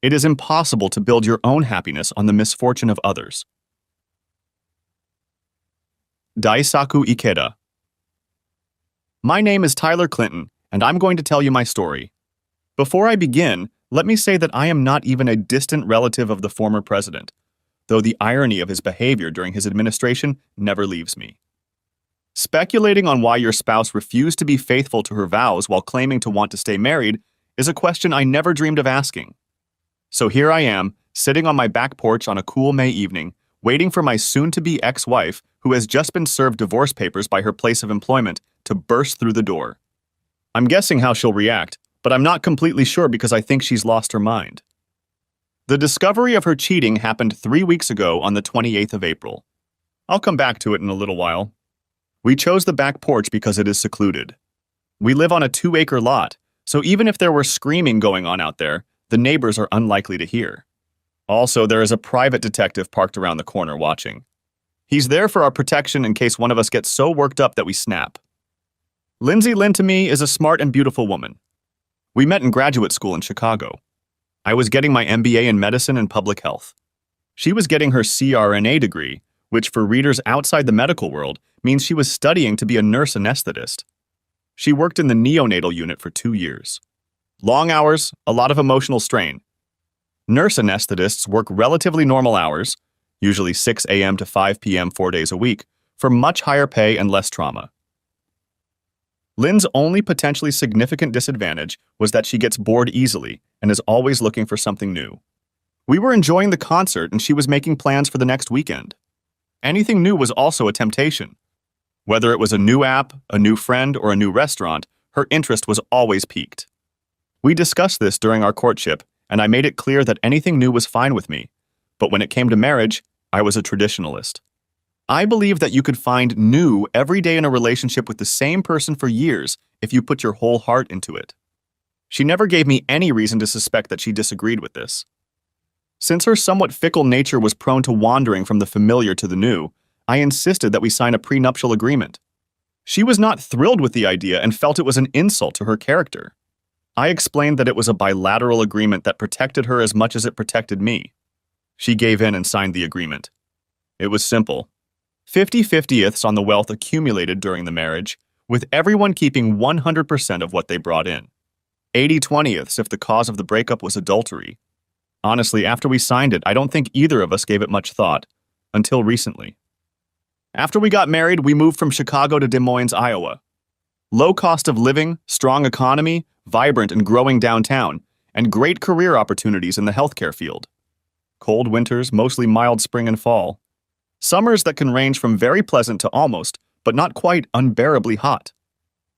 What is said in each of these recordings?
It is impossible to build your own happiness on the misfortune of others. Daisaku Ikeda. My name is Tyler Clinton, and I'm going to tell you my story. Before I begin, let me say that I am not even a distant relative of the former president, though the irony of his behavior during his administration never leaves me. Speculating on why your spouse refused to be faithful to her vows while claiming to want to stay married is a question I never dreamed of asking. So here I am, sitting on my back porch on a cool May evening, waiting for my soon-to-be ex-wife, who has just been served divorce papers by her place of employment, to burst through the door. I'm guessing how she'll react, but I'm not completely sure because I think she's lost her mind. The discovery of her cheating happened 3 weeks ago on the 28th of April. I'll come back to it in a little while. We chose the back porch because it is secluded. We live on a 2-acre lot, so even if there were screaming going on out there, the neighbors are unlikely to hear. Also, there is a private detective parked around the corner watching. He's there for our protection in case one of us gets so worked up that we snap. Lindsay Lynn to me is a smart and beautiful woman. We met in graduate school in Chicago. I was getting my MBA in medicine and public health. She was getting her CRNA degree, which for readers outside the medical world means she was studying to be a nurse anesthetist. She worked in the neonatal unit for 2 years. Long hours, a lot of emotional strain. Nurse anesthetists work relatively normal hours, usually 6 a.m. to 5 p.m. 4 days a week, for much higher pay and less trauma. Lynn's only potentially significant disadvantage was that she gets bored easily and is always looking for something new. We were enjoying the concert and she was making plans for the next weekend. Anything new was also a temptation. Whether it was a new app, a new friend, or a new restaurant, her interest was always piqued. We discussed this during our courtship, and I made it clear that anything new was fine with me. But when it came to marriage, I was a traditionalist. I believe that you could find new every day in a relationship with the same person for years if you put your whole heart into it. She never gave me any reason to suspect that she disagreed with this. Since her somewhat fickle nature was prone to wandering from the familiar to the new, I insisted that we sign a prenuptial agreement. She was not thrilled with the idea and felt it was an insult to her character. I explained that it was a bilateral agreement that protected her as much as it protected me. She gave in and signed the agreement. It was simple. 50/50ths on the wealth accumulated during the marriage, with everyone keeping 100% of what they brought in. 80/20ths if the cause of the breakup was adultery. Honestly, after we signed it, I don't think either of us gave it much thought, until recently. After we got married, we moved from Chicago to Des Moines, Iowa. Low cost of living, strong economy, vibrant and growing downtown, and great career opportunities in the healthcare field. Cold winters, mostly mild spring and fall. Summers that can range from very pleasant to almost, but not quite unbearably hot.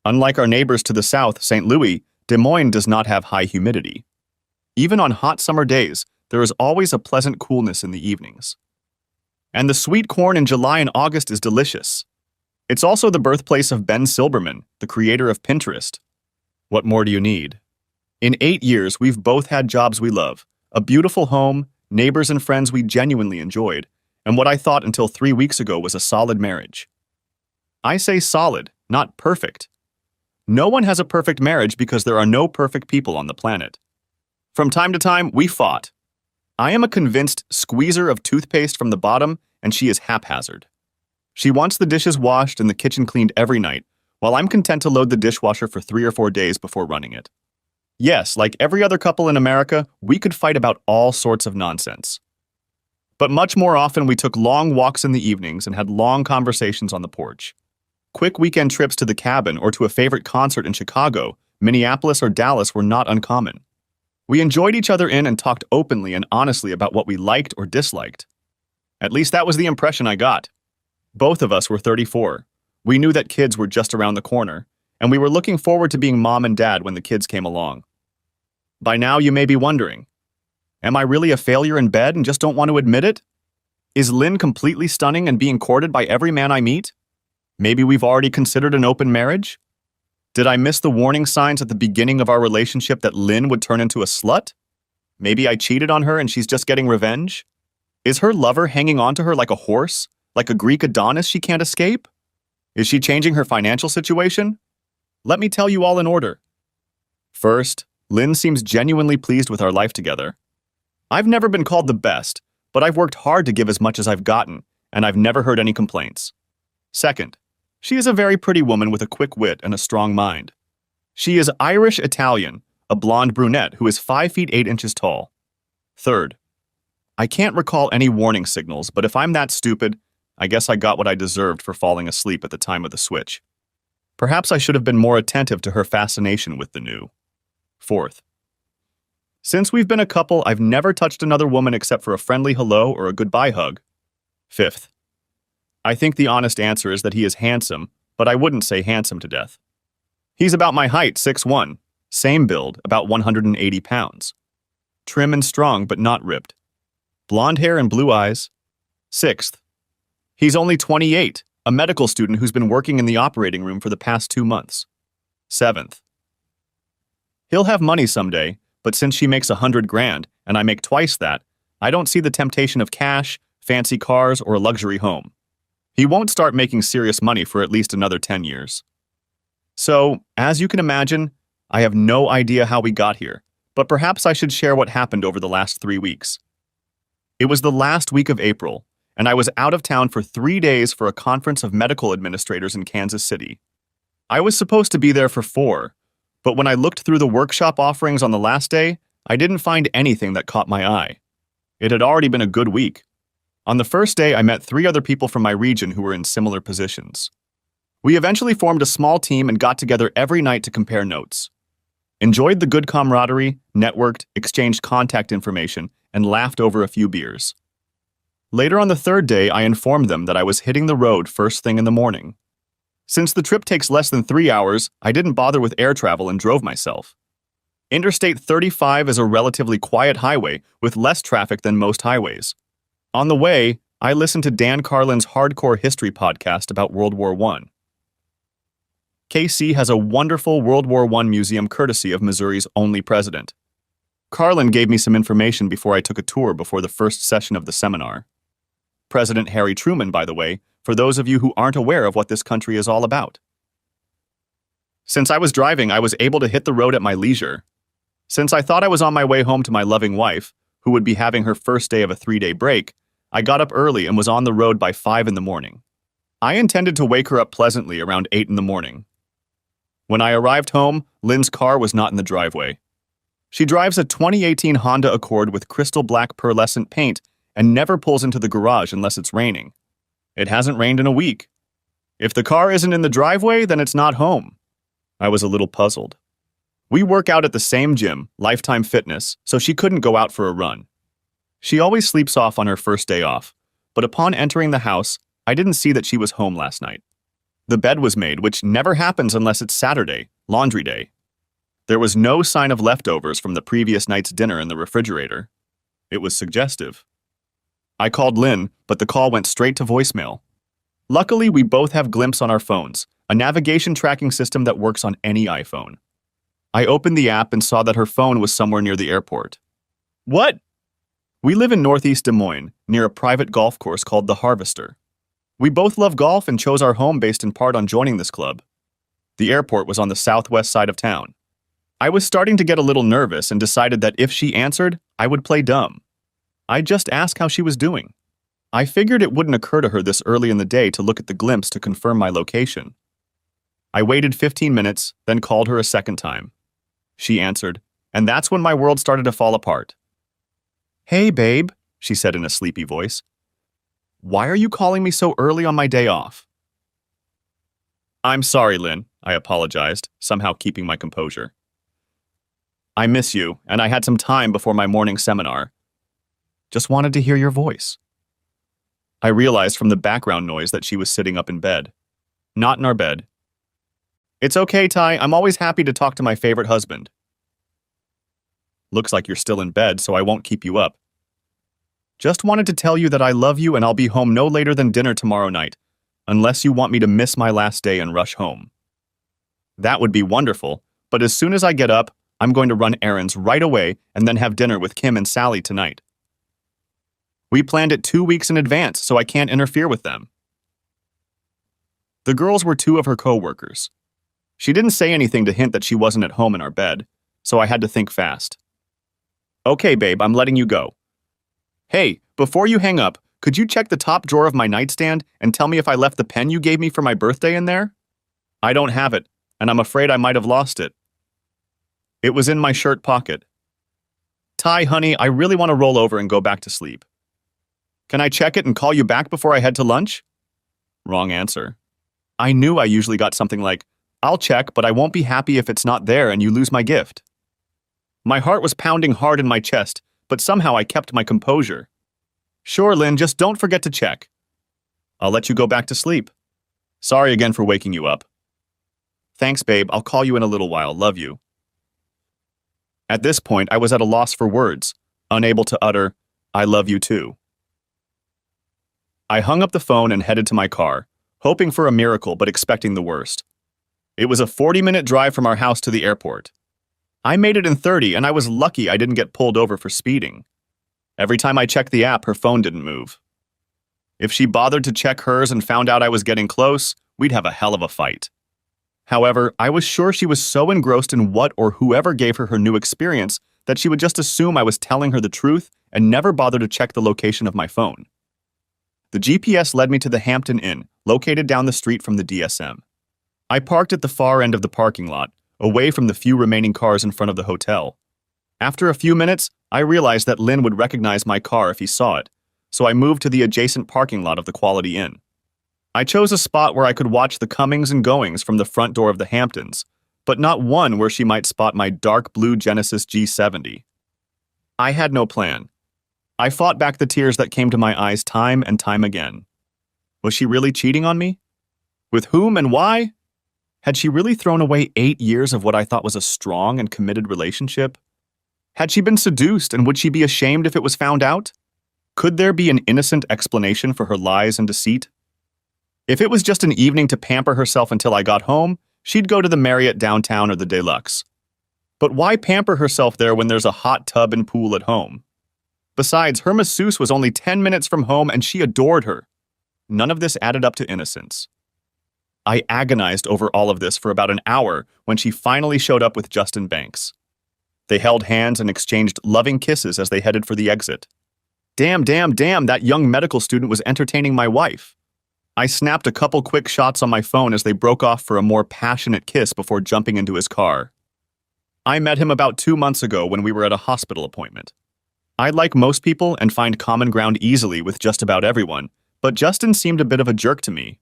Unlike our neighbors to the south, St. Louis, Des Moines does not have high humidity. Even on hot summer days, there is always a pleasant coolness in the evenings. And the sweet corn in July and August is delicious. It's also the birthplace of Ben Silbermann, the creator of Pinterest. What more do you need? In 8 years, we've both had jobs we love, a beautiful home, neighbors and friends we genuinely enjoyed, and what I thought until 3 weeks ago was a solid marriage. I say solid, not perfect. No one has a perfect marriage because there are no perfect people on the planet. From time to time, we fought. I am a convinced squeezer of toothpaste from the bottom, and she is haphazard. She wants the dishes washed and the kitchen cleaned every night, while I'm content to load the dishwasher for 3 or 4 days before running it. Yes, like every other couple in America, we could fight about all sorts of nonsense. But much more often, we took long walks in the evenings and had long conversations on the porch. Quick weekend trips to the cabin or to a favorite concert in Chicago, Minneapolis, or Dallas were not uncommon. We enjoyed each other in and talked openly and honestly about what we liked or disliked. At least that was the impression I got. Both of us were 34. We knew that kids were just around the corner, and we were looking forward to being mom and dad when the kids came along. By now, you may be wondering, am I really a failure in bed and just don't want to admit it? Is Lynn completely stunning and being courted by every man I meet? Maybe we've already considered an open marriage? Did I miss the warning signs at the beginning of our relationship that Lynn would turn into a slut? Maybe I cheated on her and she's just getting revenge? Is her lover hanging on to her like a horse, like a Greek Adonis she can't escape? Is she changing her financial situation? Let me tell you all in order. First, Lynn seems genuinely pleased with our life together. I've never been called the best, but I've worked hard to give as much as I've gotten, and I've never heard any complaints. Second, she is a very pretty woman with a quick wit and a strong mind. She is Irish-Italian, a blonde brunette who is 5 feet 8 inches tall. Third, I can't recall any warning signals, but if I'm that stupid, I guess I got what I deserved for falling asleep at the time of the switch. Perhaps I should have been more attentive to her fascination with the new. Fourth, since we've been a couple, I've never touched another woman except for a friendly hello or a goodbye hug. Fifth, I think the honest answer is that he is handsome, but I wouldn't say handsome to death. He's about my height, 6'1", same build, about 180 pounds. Trim and strong, but not ripped. Blonde hair and blue eyes. Sixth, he's only 28, a medical student who's been working in the operating room for the past 2 months. Seventh, he'll have money someday, but since she makes $100 grand and I make twice that, I don't see the temptation of cash, fancy cars, or a luxury home. He won't start making serious money for at least another 10 years. So, as you can imagine, I have no idea how we got here, but perhaps I should share what happened over the last 3 weeks. It was the last week of April, and I was out of town for 3 days for a conference of medical administrators in Kansas City. I was supposed to be there for 4, but when I looked through the workshop offerings on the last day, I didn't find anything that caught my eye. It had already been a good week. On the first day, I met 3 other people from my region who were in similar positions. We eventually formed a small team and got together every night to compare notes. Enjoyed the good camaraderie, networked, exchanged contact information, and laughed over a few beers. Later on the 3rd day, I informed them that I was hitting the road first thing in the morning. Since the trip takes less than 3 hours, I didn't bother with air travel and drove myself. Interstate 35 is a relatively quiet highway with less traffic than most highways. On the way, I listened to Dan Carlin's Hardcore History podcast about World War I. KC has a wonderful World War I museum courtesy of Missouri's only president. Carlin gave me some information before I took a tour before the first session of the seminar. President Harry Truman, by the way, for those of you who aren't aware of what this country is all about. Since I was driving, I was able to hit the road at my leisure. Since I thought I was on my way home to my loving wife, who would be having her first day of a 3-day break, I got up early and was on the road by 5 in the morning. I intended to wake her up pleasantly around 8 in the morning. When I arrived home, Lynn's car was not in the driveway. She drives a 2018 Honda Accord with crystal black pearlescent paint and never pulls into the garage unless it's raining. It hasn't rained in a week. If the car isn't in the driveway, then it's not home. I was a little puzzled. We work out at the same gym, Lifetime Fitness, so she couldn't go out for a run. She always sleeps off on her first day off, but upon entering the house, I didn't see that she was home last night. The bed was made, which never happens unless it's Saturday, laundry day. There was no sign of leftovers from the previous night's dinner in the refrigerator. It was suggestive. I called Lynn, but the call went straight to voicemail. Luckily, we both have Glimpse on our phones, a navigation tracking system that works on any iPhone. I opened the app and saw that her phone was somewhere near the airport. What? We live in northeast Des Moines, near a private golf course called The Harvester. We both love golf and chose our home based in part on joining this club. The airport was on the southwest side of town. I was starting to get a little nervous and decided that if she answered, I would play dumb. I'd just ask how she was doing. I figured it wouldn't occur to her this early in the day to look at the Glimpse to confirm my location. I waited 15 minutes, then called her a second time. She answered, and that's when my world started to fall apart. "Hey, babe," she said in a sleepy voice. "Why are you calling me so early on my day off?" "I'm sorry, Lynn," I apologized, somehow keeping my composure. "I miss you, and I had some time before my morning seminar. Just wanted to hear your voice." I realized from the background noise that she was sitting up in bed. Not in our bed. "It's okay, Ty. I'm always happy to talk to my favorite husband." "Looks like you're still in bed, so I won't keep you up. Just wanted to tell you that I love you and I'll be home no later than dinner tomorrow night, unless you want me to miss my last day and rush home." "That would be wonderful, but as soon as I get up, I'm going to run errands right away and then have dinner with Kim and Sally tonight. We planned it 2 weeks in advance, so I can't interfere with them." The girls were 2 of her co-workers. She didn't say anything to hint that she wasn't at home in our bed, so I had to think fast. "Okay, babe, I'm letting you go. Hey, before you hang up, could you check the top drawer of my nightstand and tell me if I left the pen you gave me for my birthday in there? I don't have it, and I'm afraid I might have lost it. It was in my shirt pocket. Ty, honey, I really want to roll over and go back to sleep. Can I check it and call you back before I head to lunch? Wrong answer. I knew I usually got something like, I'll check, but I won't be happy if it's not there and you lose my gift. My heart was pounding hard in my chest, but somehow I kept my composure. Sure, Lynn, just don't forget to check. I'll let you go back to sleep. Sorry again for waking you up. Thanks, babe. I'll call you in a little while. Love you. At this point, I was at a loss for words, unable to utter, I love you too. I hung up the phone and headed to my car, hoping for a miracle but expecting the worst. It was a 40-minute drive from our house to the airport. I made it in 30, and I was lucky I didn't get pulled over for speeding. Every time I checked the app, her phone didn't move. If she bothered to check hers and found out I was getting close, we'd have a hell of a fight. However, I was sure she was so engrossed in what or whoever gave her new experience that she would just assume I was telling her the truth and never bother to check the location of my phone. The GPS led me to the Hampton Inn, located down the street from the DSM. I parked at the far end of the parking lot, away from the few remaining cars in front of the hotel. After a few minutes, I realized that Lynn would recognize my car if he saw it, so I moved to the adjacent parking lot of the Quality Inn. I chose a spot where I could watch the comings and goings from the front door of the Hamptons, but not one where she might spot my dark blue Genesis G70. I had no plan. I fought back the tears that came to my eyes time and time again. Was she really cheating on me? With whom and why? Had she really thrown away 8 years of what I thought was a strong and committed relationship? Had she been seduced, and would she be ashamed if it was found out? Could there be an innocent explanation for her lies and deceit? If it was just an evening to pamper herself until I got home, she'd go to the Marriott downtown or the Deluxe. But why pamper herself there when there's a hot tub and pool at home? Besides, her masseuse was only 10 minutes from home and she adored her. None of this added up to innocence. I agonized over all of this for about an hour when she finally showed up with Justin Banks. They held hands and exchanged loving kisses as they headed for the exit. Damn, that young medical student was entertaining my wife. I snapped a couple quick shots on my phone as they broke off for a more passionate kiss before jumping into his car. I met him about 2 months ago when we were at a hospital appointment. I like most people and find common ground easily with just about everyone, but Justin seemed a bit of a jerk to me.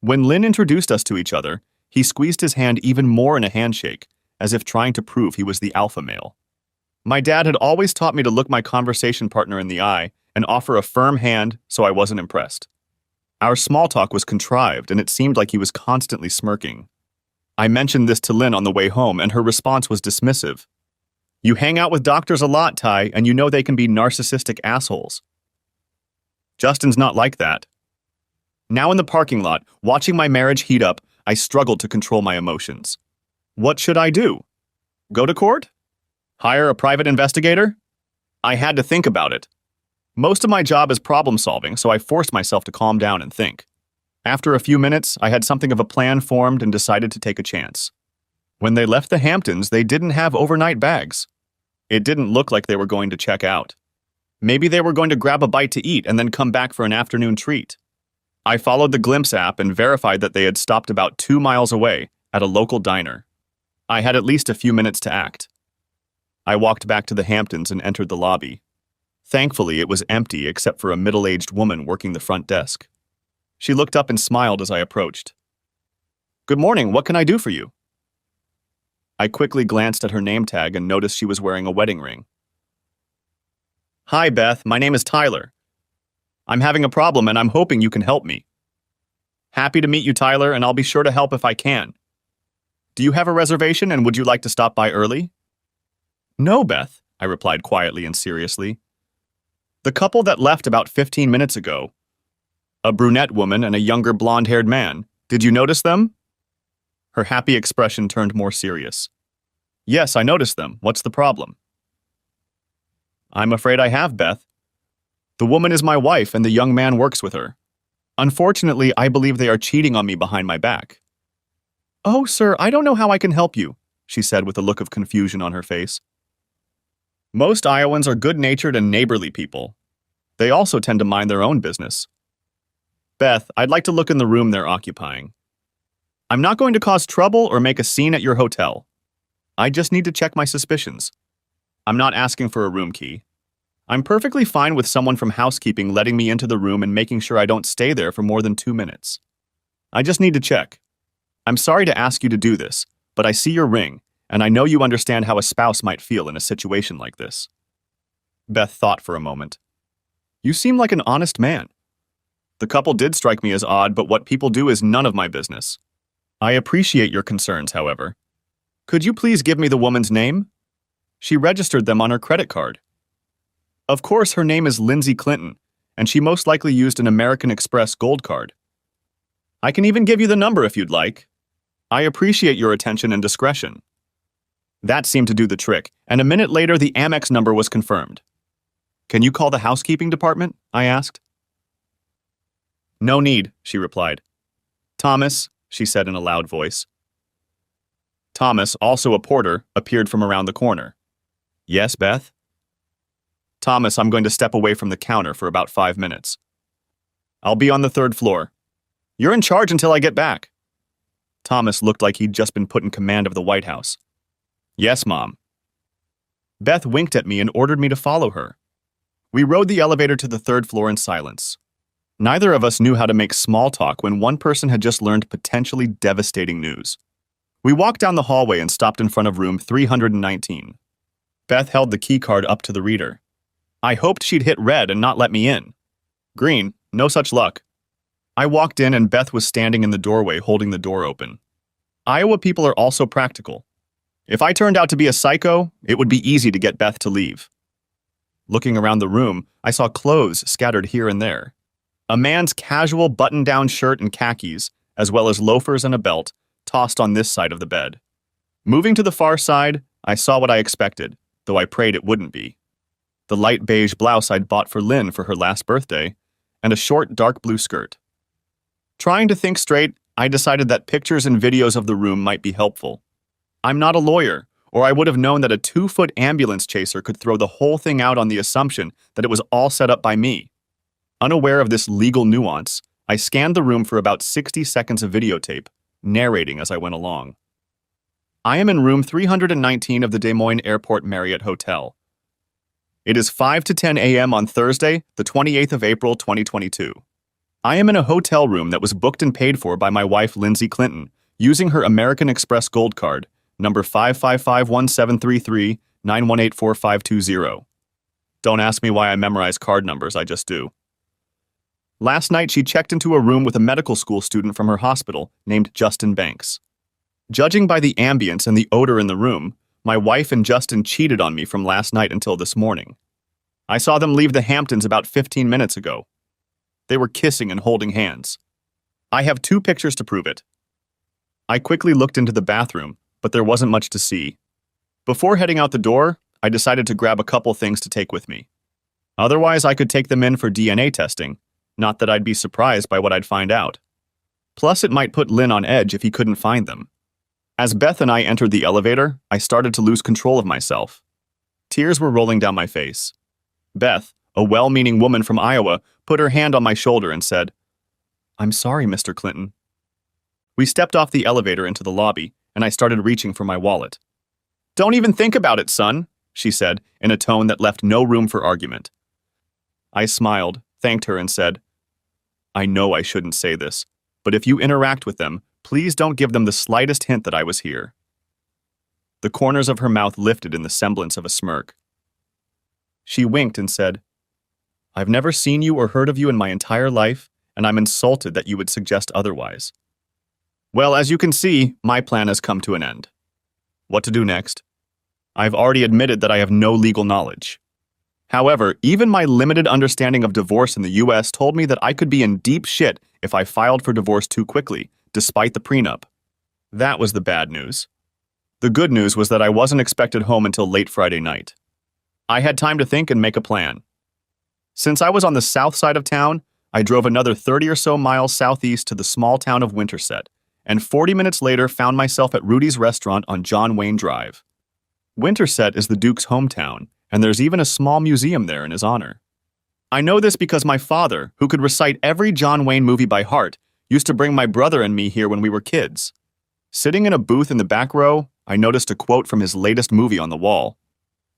When Lynn introduced us to each other, he squeezed his hand even more in a handshake, as if trying to prove he was the alpha male. My dad had always taught me to look my conversation partner in the eye and offer a firm hand, so I wasn't impressed. Our small talk was contrived, and it seemed like he was constantly smirking. I mentioned this to Lynn on the way home, and her response was dismissive. You hang out with doctors a lot, Ty, and you know they can be narcissistic assholes. Justin's not like that. Now in the parking lot, watching my marriage heat up, I struggled to control my emotions. What should I do? Go to court? Hire a private investigator? I had to think about it. Most of my job is problem solving, so I forced myself to calm down and think. After a few minutes, I had something of a plan formed and decided to take a chance. When they left the Hamptons, they didn't have overnight bags. It didn't look like they were going to check out. Maybe they were going to grab a bite to eat and then come back for an afternoon treat. I followed the Glimpse app and verified that they had stopped about 2 miles away at a local diner. I had at least a few minutes to act. I walked back to the Hamptons and entered the lobby. Thankfully, it was empty except for a middle-aged woman working the front desk. She looked up and smiled as I approached. Good morning, what can I do for you? I quickly glanced at her name tag and noticed she was wearing a wedding ring. Hi, Beth, my name is Tyler. I'm having a problem and I'm hoping you can help me. Happy to meet you, Tyler, and I'll be sure to help if I can. Do you have a reservation and would you like to stop by early? No, Beth, I replied quietly and seriously. The couple that left about 15 minutes ago, a brunette woman and a younger blonde-haired man, did you notice them? Her happy expression turned more serious. Yes, I noticed them. What's the problem? I'm afraid I have, Beth. The woman is my wife and the young man works with her. Unfortunately, I believe they are cheating on me behind my back. Oh, sir, I don't know how I can help you, she said with a look of confusion on her face. Most Iowans are good-natured and neighborly people. They also tend to mind their own business. Beth, I'd like to look in the room they're occupying. I'm not going to cause trouble or make a scene at your hotel. I just need to check my suspicions. I'm not asking for a room key. I'm perfectly fine with someone from housekeeping letting me into the room and making sure I don't stay there for more than 2 minutes. I just need to check. I'm sorry to ask you to do this, but I see your ring, and I know you understand how a spouse might feel in a situation like this. Beth thought for a moment. You seem like an honest man. The couple did strike me as odd, but what people do is none of my business. I appreciate your concerns, however. Could you please give me the woman's name? She registered them on her credit card. Of course, her name is Lindsay Clinton, and she most likely used an American Express Gold card. I can even give you the number if you'd like. I appreciate your attention and discretion. That seemed to do the trick, and a minute later the Amex number was confirmed. Can you call the housekeeping department? I asked. No need, she replied. Thomas, she said in a loud voice. Thomas, also a porter, appeared from around the corner. Yes, Beth? Thomas, I'm going to step away from the counter for about 5 minutes. I'll be on the 3rd floor. You're in charge until I get back. Thomas looked like he'd just been put in command of the White House. Yes, Mom. Beth winked at me and ordered me to follow her. We rode the elevator to the 3rd floor in silence. Neither of us knew how to make small talk when one person had just learned potentially devastating news. We walked down the hallway and stopped in front of room 319. Beth held the key card up to the reader. I hoped she'd hit red and not let me in. Green, no such luck. I walked in and Beth was standing in the doorway holding the door open. Iowa people are also practical. If I turned out to be a psycho, it would be easy to get Beth to leave. Looking around the room, I saw clothes scattered here and there. A man's casual button-down shirt and khakis, as well as loafers and a belt, tossed on this side of the bed. Moving to the far side, I saw what I expected, though I prayed it wouldn't be. The light beige blouse I'd bought for Lynn for her last birthday, and a short dark blue skirt. Trying to think straight, I decided that pictures and videos of the room might be helpful. I'm not a lawyer, or I would have known that a 2-foot ambulance chaser could throw the whole thing out on the assumption that it was all set up by me. Unaware of this legal nuance, I scanned the room for about 60 seconds of videotape, narrating as I went along. I am in room 319 of the Des Moines Airport Marriott Hotel. It is 5 to 10 a.m. on Thursday, the 28th of April, 2022. I am in a hotel room that was booked and paid for by my wife, Lindsay Clinton, using her American Express Gold card, number 555173391844520. Don't ask me why I memorize card numbers, I just do. Last night, she checked into a room with a medical school student from her hospital named Justin Banks. Judging by the ambience and the odor in the room, my wife and Justin cheated on me from last night until this morning. I saw them leave the Hamptons about 15 minutes ago. They were kissing and holding hands. I have 2 pictures to prove it. I quickly looked into the bathroom, but there wasn't much to see. Before heading out the door, I decided to grab a couple things to take with me. Otherwise, I could take them in for DNA testing, not that I'd be surprised by what I'd find out. Plus, it might put Lynn on edge if he couldn't find them. As Beth and I entered the elevator, I started to lose control of myself. Tears were rolling down my face. Beth, a well-meaning woman from Iowa, put her hand on my shoulder and said, I'm sorry, Mr. Clinton. We stepped off the elevator into the lobby, and I started reaching for my wallet. Don't even think about it, son, she said, in a tone that left no room for argument. I smiled, thanked her, and said, I know I shouldn't say this, but if you interact with them, please don't give them the slightest hint that I was here. The corners of her mouth lifted in the semblance of a smirk. She winked and said, I've never seen you or heard of you in my entire life, and I'm insulted that you would suggest otherwise. Well, as you can see, my plan has come to an end. What to do next? I've already admitted that I have no legal knowledge. However, even my limited understanding of divorce in the U.S. told me that I could be in deep shit if I filed for divorce too quickly, despite the prenup. That was the bad news. The good news was that I wasn't expected home until late Friday night. I had time to think and make a plan. Since I was on the south side of town, I drove another 30 or so miles southeast to the small town of Winterset, and 40 minutes later found myself at Rudy's Restaurant on John Wayne Drive. Winterset is the Duke's hometown, and there's even a small museum there in his honor. I know this because my father, who could recite every John Wayne movie by heart, used to bring my brother and me here when we were kids. Sitting in a booth in the back row, I noticed a quote from his latest movie on the wall.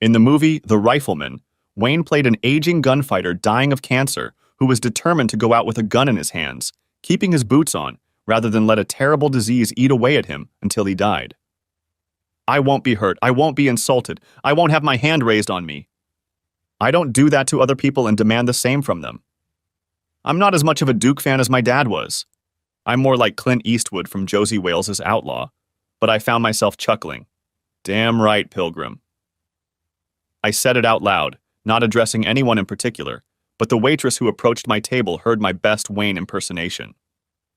In the movie The Rifleman, Wayne played an aging gunfighter dying of cancer who was determined to go out with a gun in his hands, keeping his boots on, rather than let a terrible disease eat away at him until he died. I won't be hurt. I won't be insulted. I won't have my hand raised on me. I don't do that to other people and demand the same from them. I'm not as much of a Duke fan as my dad was. I'm more like Clint Eastwood from Josie Wales's Outlaw, but I found myself chuckling. Damn right, Pilgrim. I said it out loud, not addressing anyone in particular, but the waitress who approached my table heard my best Wayne impersonation.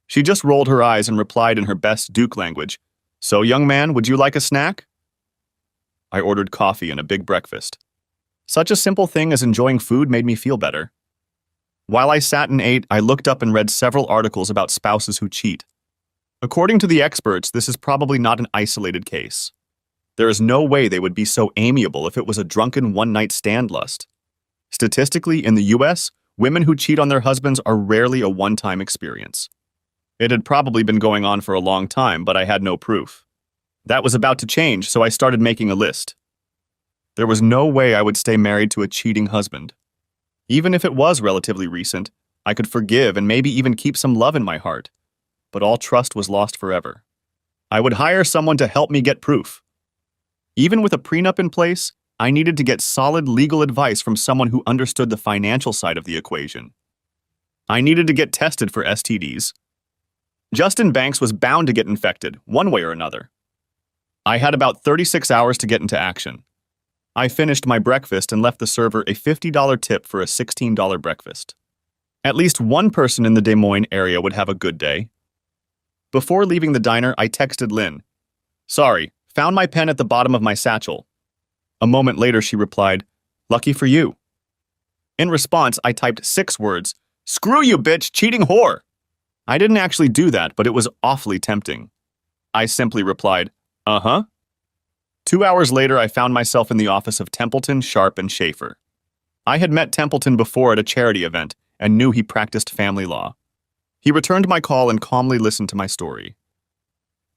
She just rolled her eyes and replied in her best Duke language, "So, young man, would you like a snack?" I ordered coffee and a big breakfast. Such a simple thing as enjoying food made me feel better. While I sat and ate, I looked up and read several articles about spouses who cheat. According to the experts, this is probably not an isolated case. There is no way they would be so amiable if it was a drunken one-night stand lust. Statistically, in the US, women who cheat on their husbands are rarely a one-time experience. It had probably been going on for a long time, but I had no proof. That was about to change, so I started making a list. There was no way I would stay married to a cheating husband. Even if it was relatively recent, I could forgive and maybe even keep some love in my heart. But all trust was lost forever. I would hire someone to help me get proof. Even with a prenup in place, I needed to get solid legal advice from someone who understood the financial side of the equation. I needed to get tested for STDs. Justin Banks was bound to get infected, one way or another. I had about 36 hours to get into action. I finished my breakfast and left the server a $50 tip for a $16 breakfast. At least one person in the Des Moines area would have a good day. Before leaving the diner, I texted Lynn. "Sorry, found my pen at the bottom of my satchel." A moment later, she replied, "Lucky for you." In response, I typed 6 words, "Screw you, bitch, cheating whore." I didn't actually do that, but it was awfully tempting. I simply replied, "Uh-huh." 2 hours later, I found myself in the office of Templeton, Sharp, and Schaefer. I had met Templeton before at a charity event and knew he practiced family law. He returned my call and calmly listened to my story.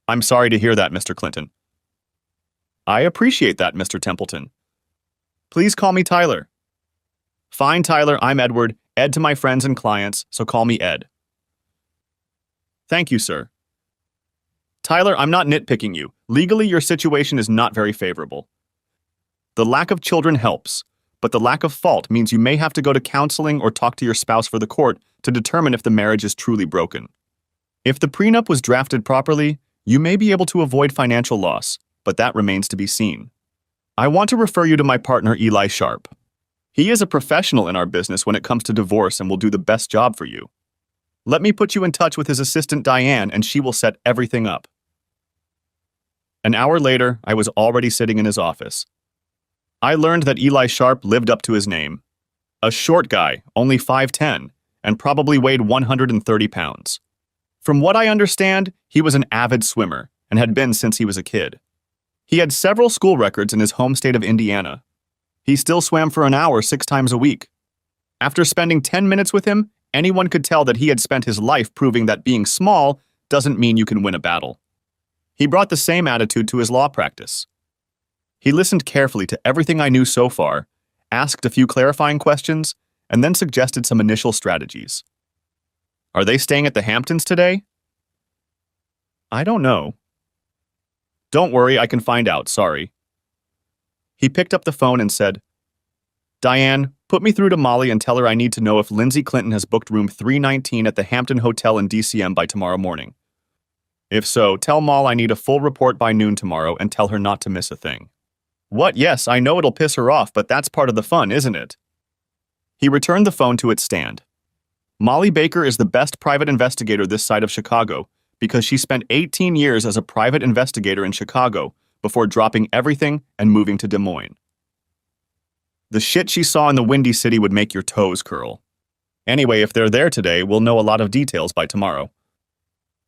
"I'm sorry to hear that, Mr. Clinton." "I appreciate that, Mr. Templeton." "Please call me Tyler." "Fine, Tyler, I'm Edward, Ed to my friends and clients, so call me Ed." "Thank you, sir." "Tyler, I'm not nitpicking you. Legally, your situation is not very favorable. The lack of children helps, but the lack of fault means you may have to go to counseling or talk to your spouse for the court to determine if the marriage is truly broken. If the prenup was drafted properly, you may be able to avoid financial loss, but that remains to be seen. I want to refer you to my partner, Eli Sharp. He is a professional in our business when it comes to divorce and will do the best job for you. Let me put you in touch with his assistant, Diane, and she will set everything up." An hour later, I was already sitting in his office. I learned that Eli Sharp lived up to his name. A short guy, only 5'10", and probably weighed 130 pounds. From what I understand, he was an avid swimmer and had been since he was a kid. He had several school records in his home state of Indiana. He still swam for an hour 6 times a week. After spending 10 minutes with him, anyone could tell that he had spent his life proving that being small doesn't mean you can win a battle. He brought the same attitude to his law practice. He listened carefully to everything I knew so far, asked a few clarifying questions, and then suggested some initial strategies. "Are they staying at the Hamptons today?" "I don't know." "Don't worry, I can find out, sorry." He picked up the phone and said, "Diane, put me through to Molly and tell her I need to know if Lindsay Clinton has booked room 319 at the Hampton Hotel in DCM by tomorrow morning. If so, tell Moll I need a full report by noon tomorrow and tell her not to miss a thing." "What? Yes, I know it'll piss her off, but that's part of the fun, isn't it?" He returned the phone to its stand. Molly Baker is the best private investigator this side of Chicago because she spent 18 years as a private investigator in Chicago before dropping everything and moving to Des Moines. The shit she saw in the Windy City would make your toes curl. Anyway, if they're there today, we'll know a lot of details by tomorrow.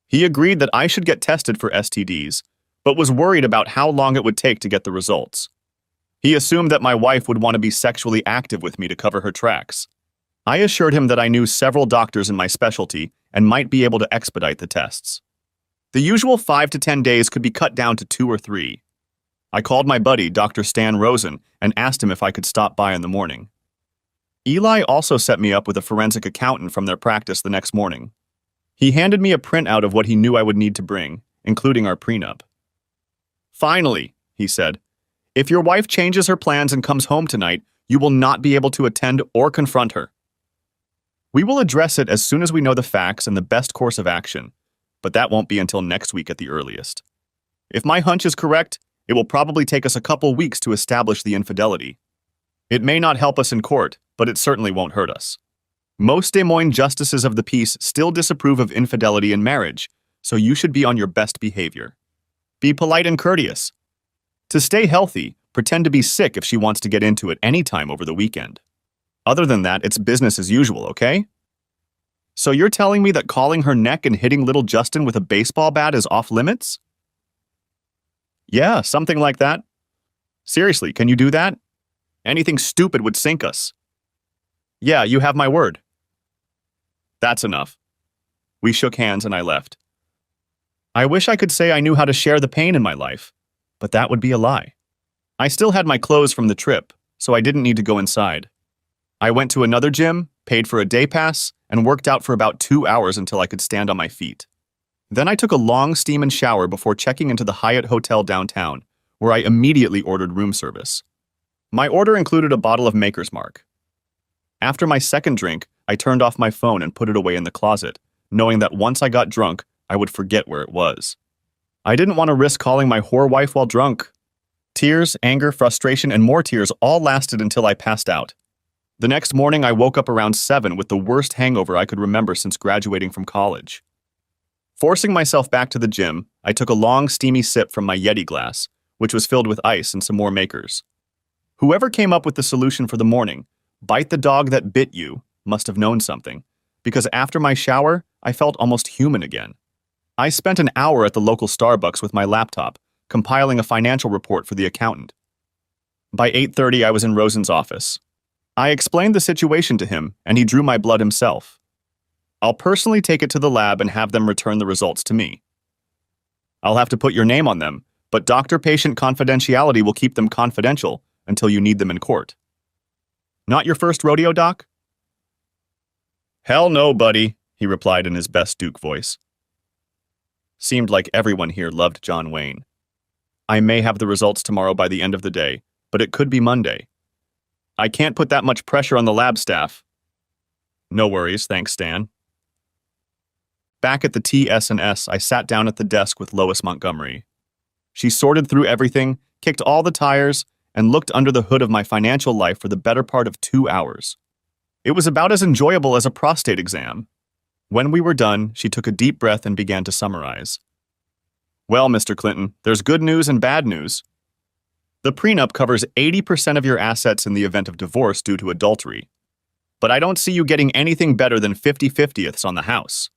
He agreed that I should get tested for STDs, but was worried about how long it would take to get the results. He assumed that my wife would want to be sexually active with me to cover her tracks. I assured him that I knew several doctors in my specialty and might be able to expedite the tests. The usual 5 to 10 days could be cut down to 2 or 3. I called my buddy, Dr. Stan Rosen, and asked him if I could stop by in the morning. Eli also set me up with a forensic accountant from their practice the next morning. He handed me a printout of what he knew I would need to bring, including our prenup. "Finally," he said, "if your wife changes her plans and comes home tonight, you will not be able to attend or confront her. We will address it as soon as we know the facts and the best course of action, but that won't be until next week at the earliest. If my hunch is correct, it will probably take us a couple weeks to establish the infidelity. It may not help us in court, but it certainly won't hurt us. Most Des Moines justices of the peace still disapprove of infidelity in marriage, so you should be on your best behavior. Be polite and courteous. To stay healthy, pretend to be sick if she wants to get into it any time over the weekend. Other than that, it's business as usual, okay? So you're telling me that calling her neck and hitting little Justin with a baseball bat is off limits?" "Yeah, something like that. Seriously, can you do that? Anything stupid would sink us." "Yeah, you have my word." "That's enough." We shook hands and I left. I wish I could say I knew how to share the pain in my life, but that would be a lie. I still had my clothes from the trip, so I didn't need to go inside. I went to another gym, paid for a day pass, and worked out for about 2 hours until I could stand on my feet. Then I took a long steam and shower before checking into the Hyatt Hotel downtown, where I immediately ordered room service. My order included a bottle of Maker's Mark. After my second drink, I turned off my phone and put it away in the closet, knowing that once I got drunk, I would forget where it was. I didn't want to risk calling my whore wife while drunk. Tears, anger, frustration, and more tears all lasted until I passed out. The next morning, I woke up around 7 with the worst hangover I could remember since graduating from college. Forcing myself back to the gym, I took a long, steamy sip from my Yeti glass, which was filled with ice and some more Makers. Whoever came up with the solution for the morning, "bite the dog that bit you," must have known something, because after my shower, I felt almost human again. I spent an hour at the local Starbucks with my laptop, compiling a financial report for the accountant. By 8:30, I was in Rosen's office. I explained the situation to him, and he drew my blood himself. I'll personally take it to the lab and have them return the results to me. I'll have to put your name on them, but doctor-patient confidentiality will keep them confidential until you need them in court. Not your first rodeo, Doc? "Hell no, buddy," he replied in his best Duke voice. Seemed like everyone here loved John Wayne. I may have the results tomorrow by the end of the day, but it could be Monday. I can't put that much pressure on the lab staff. No worries, thanks, Stan. Back at the TS&S, I sat down at the desk with Lois Montgomery. She sorted through everything, kicked all the tires, and looked under the hood of my financial life for the better part of 2 hours. It was about as enjoyable as a prostate exam. When we were done, she took a deep breath and began to summarize. "Well, Mr. Clinton, there's good news and bad news. The prenup covers 80% of your assets in the event of divorce due to adultery. But I don't see you getting anything better than 50/50ths on the house.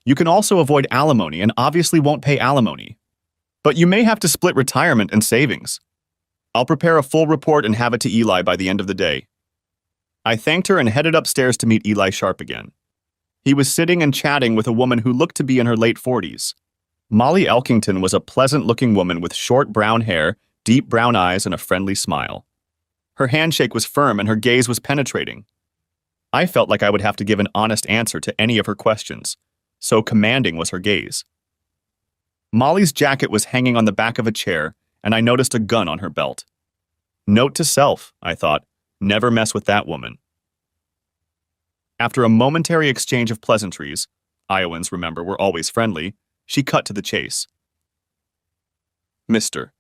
You can also avoid alimony and obviously won't pay alimony. But you may have to split retirement and savings. I'll prepare a full report and have it to Eli by the end of the day." I thanked her and headed upstairs to meet Eli Sharp again. He was sitting and chatting with a woman who looked to be in her late 40s. Molly Elkington was a pleasant-looking woman with short brown hair, deep brown eyes, and a friendly smile. Her handshake was firm and her gaze was penetrating. I felt like I would have to give an honest answer to any of her questions, so commanding was her gaze. Molly's jacket was hanging on the back of a chair, and I noticed a gun on her belt. Note to self, I thought, never mess with that woman. After a momentary exchange of pleasantries, Iowans, remember, were always friendly, she cut to the chase. "Mr.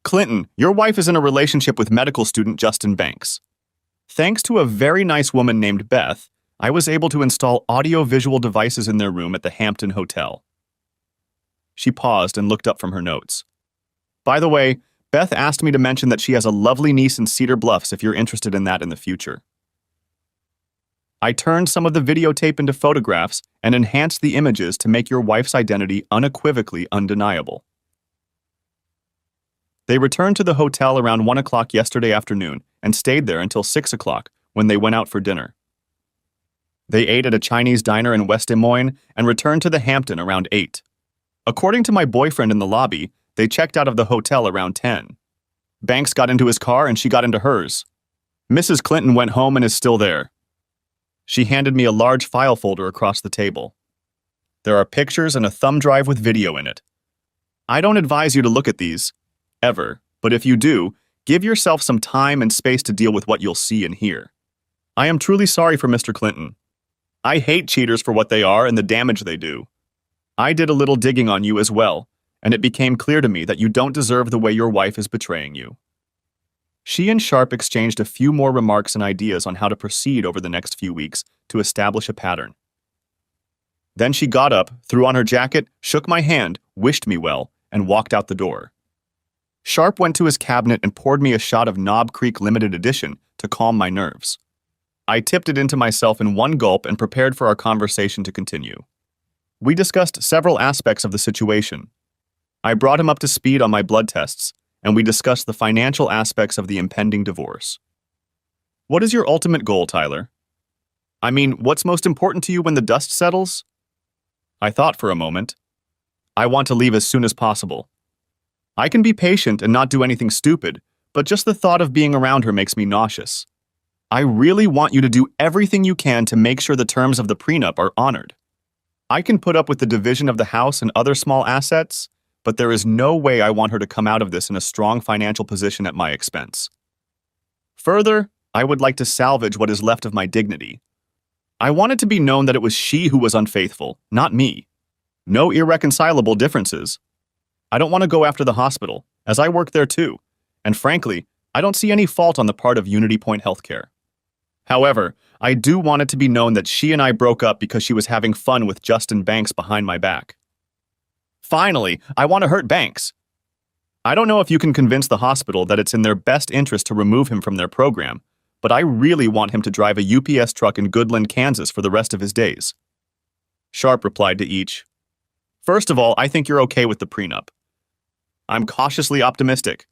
Clinton, your wife is in a relationship with medical student Justin Banks. Thanks to a very nice woman named Beth, I was able to install audio-visual devices in their room at the Hampton Hotel." She paused and looked up from her notes. "By the way, Beth asked me to mention that she has a lovely niece in Cedar Bluffs if you're interested in that in the future." I turned some of the videotape into photographs and enhanced the images to make your wife's identity unequivocally undeniable. They returned to the hotel around 1 o'clock yesterday afternoon and stayed there until 6 o'clock, when they went out for dinner. They ate at a Chinese diner in West Des Moines and returned to the Hampton around 8. According to my boyfriend in the lobby, they checked out of the hotel around 10. Banks got into his car and she got into hers. Mrs. Clinton went home and is still there. She handed me a large file folder across the table. There are pictures and a thumb drive with video in it. I don't advise you to look at these, ever, but if you do, give yourself some time and space to deal with what you'll see and hear. I am truly sorry for Mr. Clinton. I hate cheaters for what they are and the damage they do. I did a little digging on you as well, and it became clear to me that you don't deserve the way your wife is betraying you. She and Sharp exchanged a few more remarks and ideas on how to proceed over the next few weeks to establish a pattern. Then she got up, threw on her jacket, shook my hand, wished me well, and walked out the door. Sharp went to his cabinet and poured me a shot of Knob Creek Limited Edition to calm my nerves. I tipped it into myself in one gulp and prepared for our conversation to continue. We discussed several aspects of the situation. I brought him up to speed on my blood tests, and we discussed the financial aspects of the impending divorce. What is your ultimate goal, Tyler? I mean, what's most important to you when the dust settles? I thought for a moment. I want to leave as soon as possible. I can be patient and not do anything stupid, but just the thought of being around her makes me nauseous. I really want you to do everything you can to make sure the terms of the prenup are honored. I can put up with the division of the house and other small assets, but there is no way I want her to come out of this in a strong financial position at my expense. Further, I would like to salvage what is left of my dignity. I want it to be known that it was she who was unfaithful, not me. No irreconcilable differences. I don't want to go after the hospital, as I work there too, and frankly, I don't see any fault on the part of Unity Point Healthcare. However, I do want it to be known that she and I broke up because she was having fun with Justin Banks behind my back. Finally, I want to hurt Banks. I don't know if you can convince the hospital that it's in their best interest to remove him from their program, but I really want him to drive a UPS truck in Goodland, Kansas for the rest of his days. Sharp replied to each. First of all, I think you're okay with the prenup. I'm cautiously optimistic.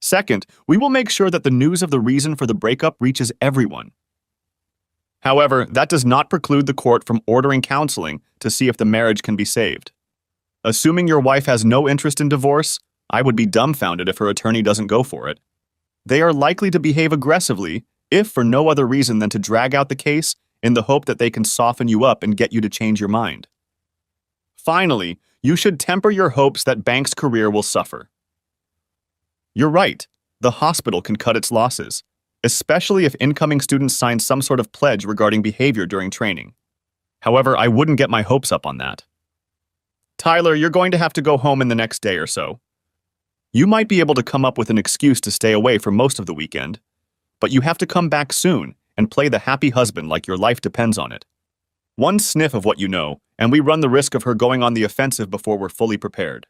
Second, we will make sure that the news of the reason for the breakup reaches everyone. However, that does not preclude the court from ordering counseling to see if the marriage can be saved. Assuming your wife has no interest in divorce, I would be dumbfounded if her attorney doesn't go for it. They are likely to behave aggressively, if for no other reason than to drag out the case in the hope that they can soften you up and get you to change your mind. Finally, you should temper your hopes that Banks' career will suffer. You're right, the hospital can cut its losses, especially if incoming students sign some sort of pledge regarding behavior during training. However, I wouldn't get my hopes up on that. Tyler, you're going to have to go home in the next day or so. You might be able to come up with an excuse to stay away for most of the weekend, but you have to come back soon and play the happy husband like your life depends on it. One sniff of what you know, and we run the risk of her going on the offensive before we're fully prepared.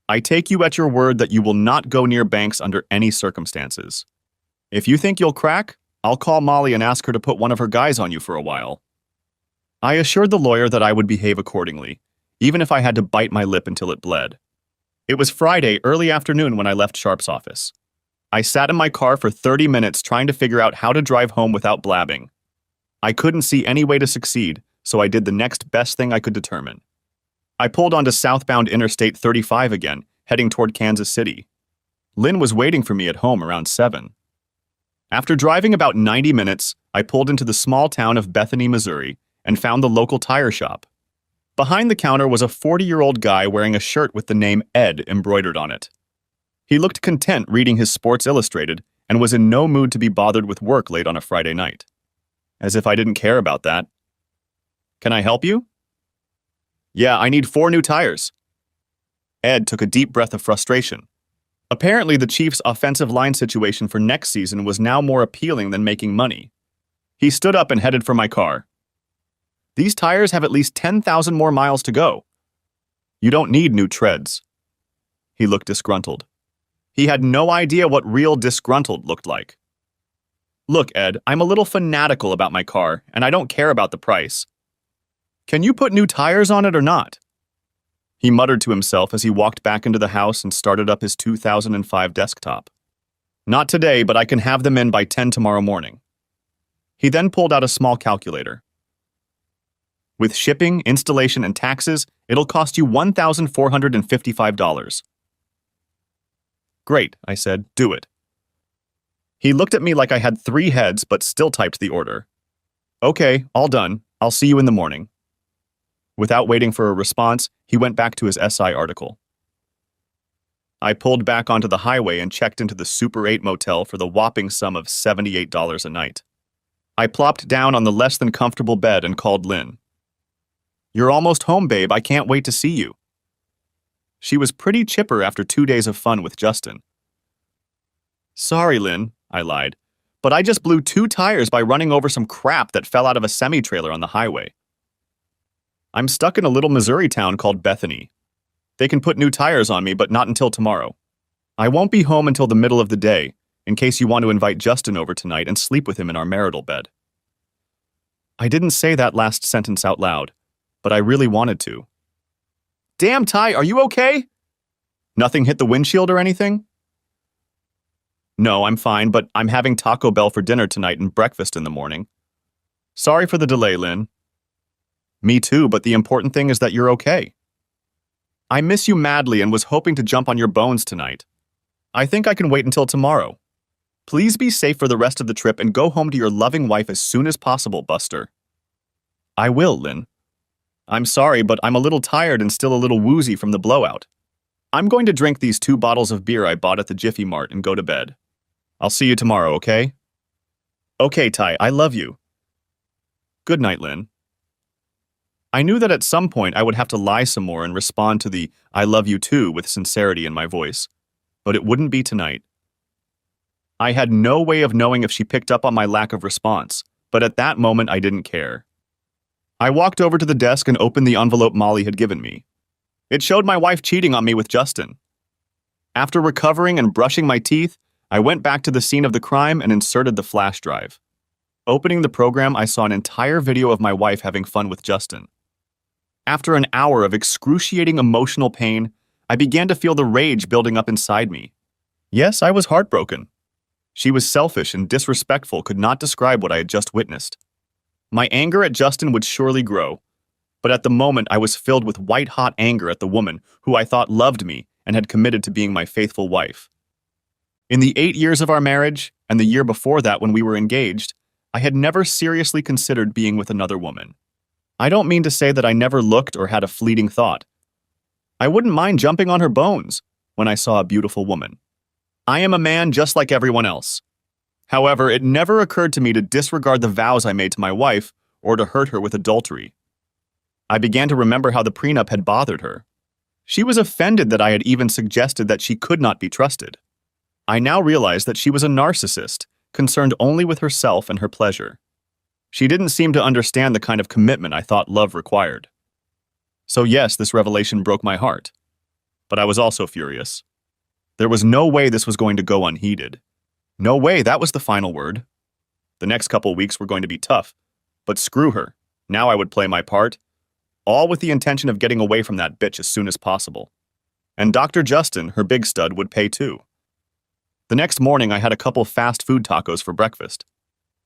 I take you at your word that you will not go near Banks under any circumstances. If you think you'll crack, I'll call Molly and ask her to put one of her guys on you for a while. I assured the lawyer that I would behave accordingly, even if I had to bite my lip until it bled. It was Friday early afternoon when I left Sharp's office. I sat in my car for 30 minutes trying to figure out how to drive home without blabbing. I couldn't see any way to succeed, so I did the next best thing I could determine. I pulled onto southbound Interstate 35 again, heading toward Kansas City. Lynn was waiting for me at home around 7. After driving about 90 minutes, I pulled into the small town of Bethany, Missouri, and found the local tire shop. Behind the counter was a 40-year-old guy wearing a shirt with the name Ed embroidered on it. He looked content reading his Sports Illustrated and was in no mood to be bothered with work late on a Friday night. As if I didn't care about that. Can I help you? Yeah, I need 4 new tires. Ed took a deep breath of frustration. Apparently, the Chiefs' offensive line situation for next season was now more appealing than making money. He stood up and headed for my car. These tires have at least 10,000 more miles to go. You don't need new treads. He looked disgruntled. He had no idea what real disgruntled looked like. Look, Ed, I'm a little fanatical about my car, and I don't care about the price. Can you put new tires on it or not? He muttered to himself as he walked back into the house and started up his 2005 desktop. Not today, but I can have them in by 10 tomorrow morning. He then pulled out a small calculator. With shipping, installation, and taxes, it'll cost you $1,455. Great, I said, do it. He looked at me like I had 3 heads, but still typed the order. Okay, all done. I'll see you in the morning. Without waiting for a response, he went back to his SI article. I pulled back onto the highway and checked into the Super 8 motel for the whopping sum of $78 a night. I plopped down on the less than comfortable bed and called Lynn. You're almost home, babe. I can't wait to see you. She was pretty chipper after 2 days of fun with Justin. Sorry, Lynn, I lied, but I just blew 2 tires by running over some crap that fell out of a semi-trailer on the highway. I'm stuck in a little Missouri town called Bethany. They can put new tires on me, but not until tomorrow. I won't be home until the middle of the day, in case you want to invite Justin over tonight and sleep with him in our marital bed. I didn't say that last sentence out loud, but I really wanted to. Damn, Ty, are you okay? Nothing hit the windshield or anything? No, I'm fine, but I'm having Taco Bell for dinner tonight and breakfast in the morning. Sorry for the delay, Lynn. Me too, but the important thing is that you're okay. I miss you madly and was hoping to jump on your bones tonight. I think I can wait until tomorrow. Please be safe for the rest of the trip and go home to your loving wife as soon as possible, Buster. I will, Lynn. I'm sorry, but I'm a little tired and still a little woozy from the blowout. I'm going to drink these 2 bottles of beer I bought at the Jiffy Mart and go to bed. I'll see you tomorrow, okay? Okay, Ty, I love you. Good night, Lynn. I knew that at some point I would have to lie some more and respond to the I love you too with sincerity in my voice, but it wouldn't be tonight. I had no way of knowing if she picked up on my lack of response, but at that moment I didn't care. I walked over to the desk and opened the envelope Molly had given me. It showed my wife cheating on me with Justin. After recovering and brushing my teeth, I went back to the scene of the crime and inserted the flash drive. Opening the program, I saw an entire video of my wife having fun with Justin. After an hour of excruciating emotional pain, I began to feel the rage building up inside me. Yes, I was heartbroken. She was selfish and disrespectful, could not describe what I had just witnessed. My anger at Justin would surely grow, but at the moment I was filled with white-hot anger at the woman who I thought loved me and had committed to being my faithful wife. In the 8 years of our marriage, and the year before that when we were engaged, I had never seriously considered being with another woman. I don't mean to say that I never looked or had a fleeting thought. I wouldn't mind jumping on her bones when I saw a beautiful woman. I am a man just like everyone else. However, it never occurred to me to disregard the vows I made to my wife or to hurt her with adultery. I began to remember how the prenup had bothered her. She was offended that I had even suggested that she could not be trusted. I now realized that she was a narcissist, concerned only with herself and her pleasure. She didn't seem to understand the kind of commitment I thought love required. So yes, this revelation broke my heart. But I was also furious. There was no way this was going to go unheeded. No way that was the final word. The next couple weeks were going to be tough, but screw her. Now I would play my part, all with the intention of getting away from that bitch as soon as possible. And Dr. Justin, her big stud, would pay too. The next morning I had a couple fast food tacos for breakfast.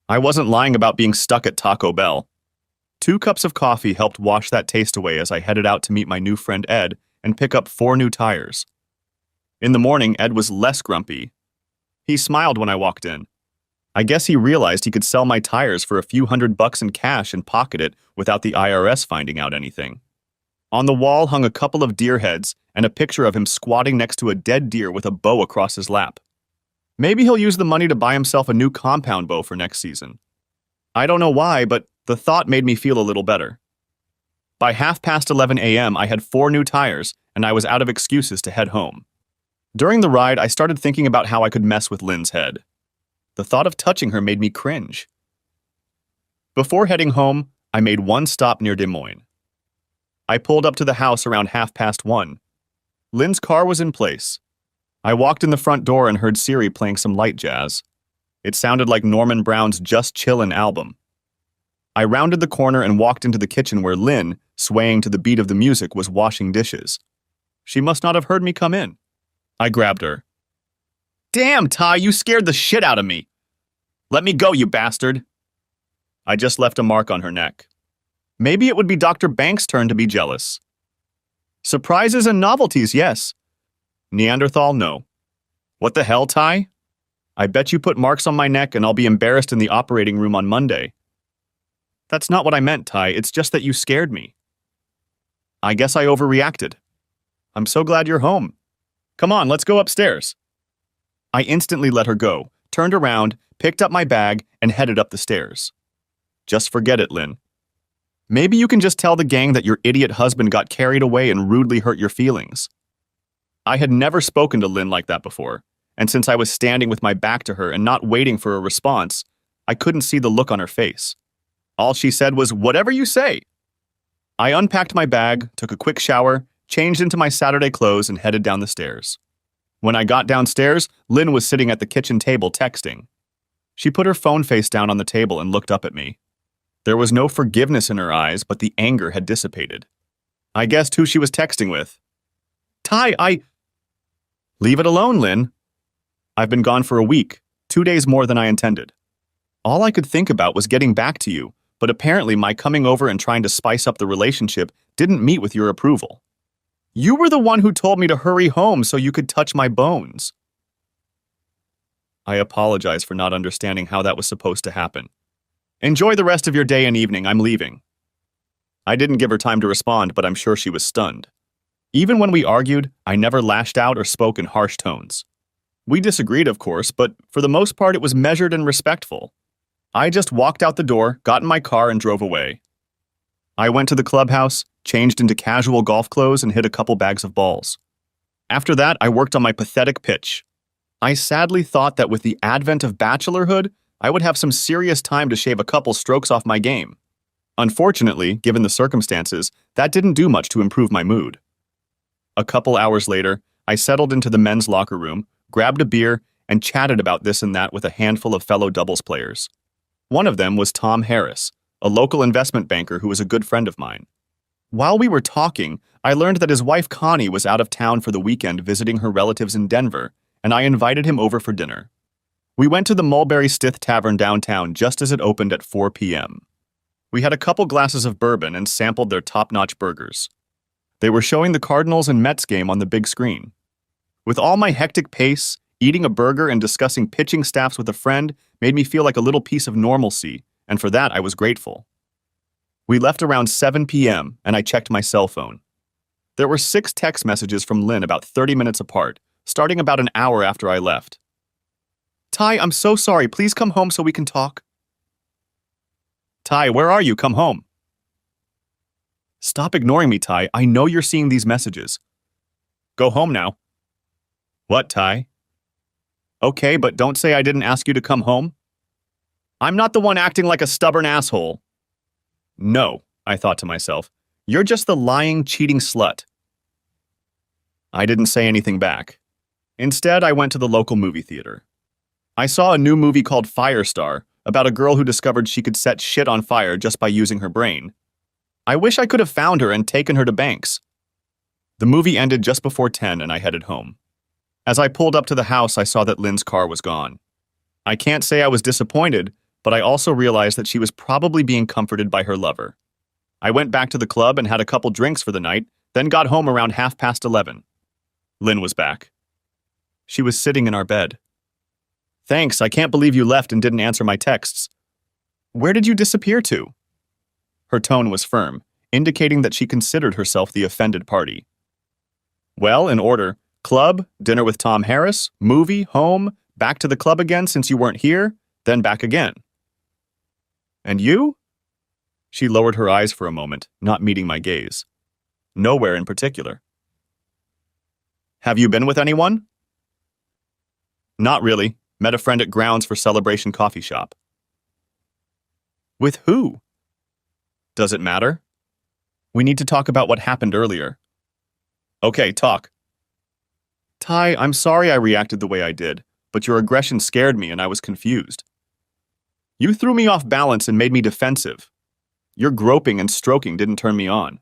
I wasn't lying about being stuck at Taco Bell. 2 cups of coffee helped wash that taste away as I headed out to meet my new friend Ed and pick up 4 new tires. In the morning, Ed was less grumpy. He smiled when I walked in. I guess he realized he could sell my tires for a few $100 in cash and pocket it without the IRS finding out anything. On the wall hung a couple of deer heads and a picture of him squatting next to a dead deer with a bow across his lap. Maybe he'll use the money to buy himself a new compound bow for next season. I don't know why, but the thought made me feel a little better. By 11:30 a.m., I had 4 new tires, and I was out of excuses to head home. During the ride, I started thinking about how I could mess with Lynn's head. The thought of touching her made me cringe. Before heading home, I made one stop near Des Moines. I pulled up to the house around 1:30. Lynn's car was in place. I walked in the front door and heard Siri playing some light jazz. It sounded like Norman Brown's Just Chillin' album. I rounded the corner and walked into the kitchen where Lynn, swaying to the beat of the music, was washing dishes. She must not have heard me come in. I grabbed her. Damn, Ty, you scared the shit out of me. Let me go, you bastard. I just left a mark on her neck. Maybe it would be Dr. Banks' turn to be jealous. Surprises and novelties, yes. Neanderthal, no. What the hell, Ty? I bet you put marks on my neck and I'll be embarrassed in the operating room on Monday. That's not what I meant, Ty. It's just that you scared me. I guess I overreacted. I'm so glad you're home. Come on, let's go upstairs. I instantly let her go, turned around, picked up my bag, and headed up the stairs. Just forget it, Lynn. Maybe you can just tell the gang that your idiot husband got carried away and rudely hurt your feelings. I had never spoken to Lynn like that before, and since I was standing with my back to her and not waiting for a response, I couldn't see the look on her face. All she said was, "Whatever you say." I unpacked my bag, took a quick shower, changed into my Saturday clothes, and headed down the stairs. When I got downstairs, Lynn was sitting at the kitchen table texting. She put her phone face down on the table and looked up at me. There was no forgiveness in her eyes, but the anger had dissipated. I guessed who she was texting with. Ty, Leave it alone, Lynn. I've been gone for a week, 2 days more than I intended. All I could think about was getting back to you, but apparently my coming over and trying to spice up the relationship didn't meet with your approval. You were the one who told me to hurry home so you could touch my bones. I apologize for not understanding how that was supposed to happen. Enjoy the rest of your day and evening, I'm leaving. I didn't give her time to respond, but I'm sure she was stunned. Even when we argued, I never lashed out or spoke in harsh tones. We disagreed, of course, but for the most part it was measured and respectful. I just walked out the door, got in my car, and drove away. I went to the clubhouse, changed into casual golf clothes, and hit a couple bags of balls. After that, I worked on my pathetic pitch. I sadly thought that with the advent of bachelorhood, I would have some serious time to shave a couple strokes off my game. Unfortunately, given the circumstances, that didn't do much to improve my mood. A couple hours later, I settled into the men's locker room, grabbed a beer, and chatted about this and that with a handful of fellow doubles players. One of them was Tom Harris, a local investment banker who was a good friend of mine. While we were talking, I learned that his wife Connie was out of town for the weekend visiting her relatives in Denver, and I invited him over for dinner. We went to the Mulberry Stith Tavern downtown just as it opened at 4 p.m. We had a couple glasses of bourbon and sampled their top-notch burgers. They were showing the Cardinals and Mets game on the big screen. With all my hectic pace, eating a burger and discussing pitching staffs with a friend made me feel like a little piece of normalcy, and for that I was grateful. We left around 7 p.m., and I checked my cell phone. There were 6 text messages from Lynn about 30 minutes apart, starting about an hour after I left. Ty, I'm so sorry. Please come home so we can talk. Ty, where are you? Come home. Stop ignoring me, Ty. I know you're seeing these messages. Go home now. What, Ty? Okay, but don't say I didn't ask you to come home. I'm not the one acting like a stubborn asshole. No, I thought to myself. You're just the lying, cheating slut. I didn't say anything back. Instead, I went to the local movie theater. I saw a new movie called Firestar, about a girl who discovered she could set shit on fire just by using her brain. I wish I could have found her and taken her to Banks. The movie ended just before 10 and I headed home. As I pulled up to the house, I saw that Lynn's car was gone. I can't say I was disappointed, but I also realized that she was probably being comforted by her lover. I went back to the club and had a couple drinks for the night, then got home around 11:30. Lynn was back. She was sitting in our bed. Thanks, I can't believe you left and didn't answer my texts. Where did you disappear to? Her tone was firm, indicating that she considered herself the offended party. Well, in order, club, dinner with Tom Harris, movie, home, back to the club again since you weren't here, then back again. And you? She lowered her eyes for a moment, not meeting my gaze. Nowhere in particular. Have you been with anyone? Not really. Met a friend at Grounds for Celebration Coffee Shop. With who? Does it matter? We need to talk about what happened earlier. Okay, talk. Ty, I'm sorry I reacted the way I did, but your aggression scared me and I was confused. You threw me off balance and made me defensive. Your groping and stroking didn't turn me on.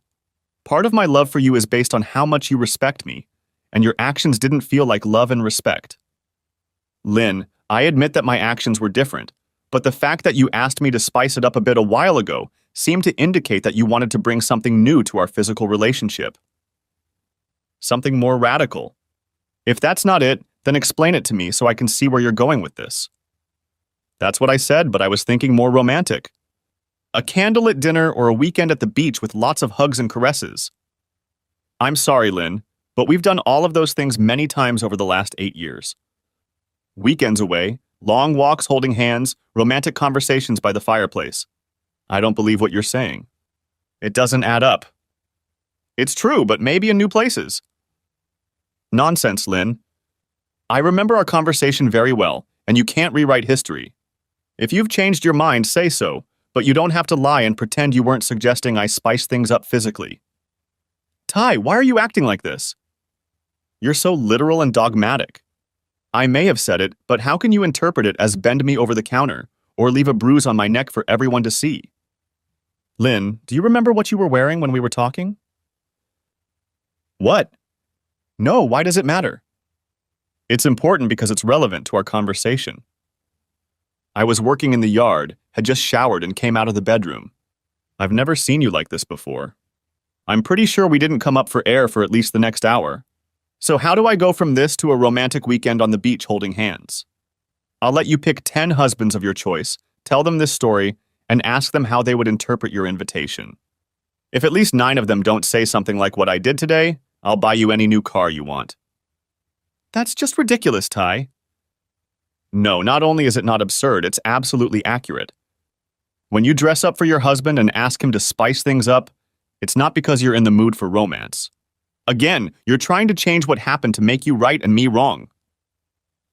Part of my love for you is based on how much you respect me, and your actions didn't feel like love and respect. Lynn, I admit that my actions were different, but the fact that you asked me to spice it up a bit a while ago seemed to indicate that you wanted to bring something new to our physical relationship. Something more radical. If that's not it, then explain it to me so I can see where you're going with this. That's what I said, but I was thinking more romantic. A candlelit dinner or a weekend at the beach with lots of hugs and caresses. I'm sorry, Lynn, but we've done all of those things many times over the last 8 years. Weekends away, long walks holding hands, romantic conversations by the fireplace. I don't believe what you're saying. It doesn't add up. It's true, but maybe in new places. Nonsense, Lynn. I remember our conversation very well, and you can't rewrite history. If you've changed your mind, say so, but you don't have to lie and pretend you weren't suggesting I spice things up physically. Ty, why are you acting like this? You're so literal and dogmatic. I may have said it, but how can you interpret it as bend me over the counter, or leave a bruise on my neck for everyone to see? Lynn, do you remember what you were wearing when we were talking? What? No, why does it matter? It's important because it's relevant to our conversation. I was working in the yard, had just showered and came out of the bedroom. I've never seen you like this before. I'm pretty sure we didn't come up for air for at least the next hour. So how do I go from this to a romantic weekend on the beach holding hands? I'll let you pick 10 husbands of your choice, tell them this story, and ask them how they would interpret your invitation. If at least 9 of them don't say something like what I did today, I'll buy you any new car you want. That's just ridiculous, Ty. No, not only is it not absurd, it's absolutely accurate. When you dress up for your husband and ask him to spice things up, it's not because you're in the mood for romance. Again, you're trying to change what happened to make you right and me wrong.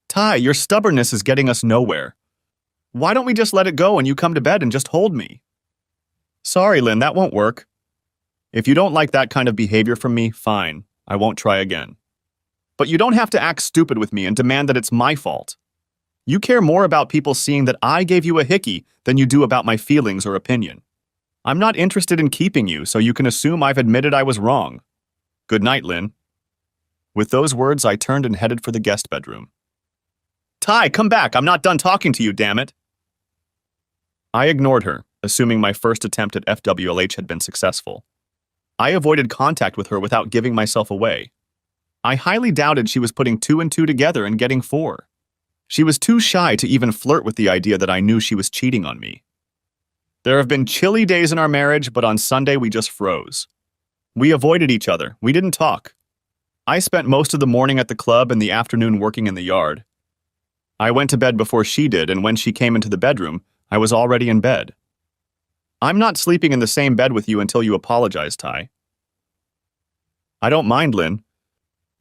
Ty, your stubbornness is getting us nowhere. Why don't we just let it go and you come to bed and just hold me? Sorry, Lynn, that won't work. If you don't like that kind of behavior from me, fine. I won't try again. But you don't have to act stupid with me and demand that it's my fault. You care more about people seeing that I gave you a hickey than you do about my feelings or opinion. I'm not interested in keeping you, so you can assume I've admitted I was wrong. Good night, Lynn. With those words, I turned and headed for the guest bedroom. Ty, come back! I'm not done talking to you, damn it! I ignored her, assuming my first attempt at FWLH had been successful. I avoided contact with her without giving myself away. I highly doubted she was putting 2 and 2 together and getting 4. She was too shy to even flirt with the idea that I knew she was cheating on me. There have been chilly days in our marriage, but on Sunday we just froze. We avoided each other. We didn't talk. I spent most of the morning at the club and the afternoon working in the yard. I went to bed before she did, and when she came into the bedroom, I was already in bed. I'm not sleeping in the same bed with you until you apologize, Ty. I don't mind, Lynn.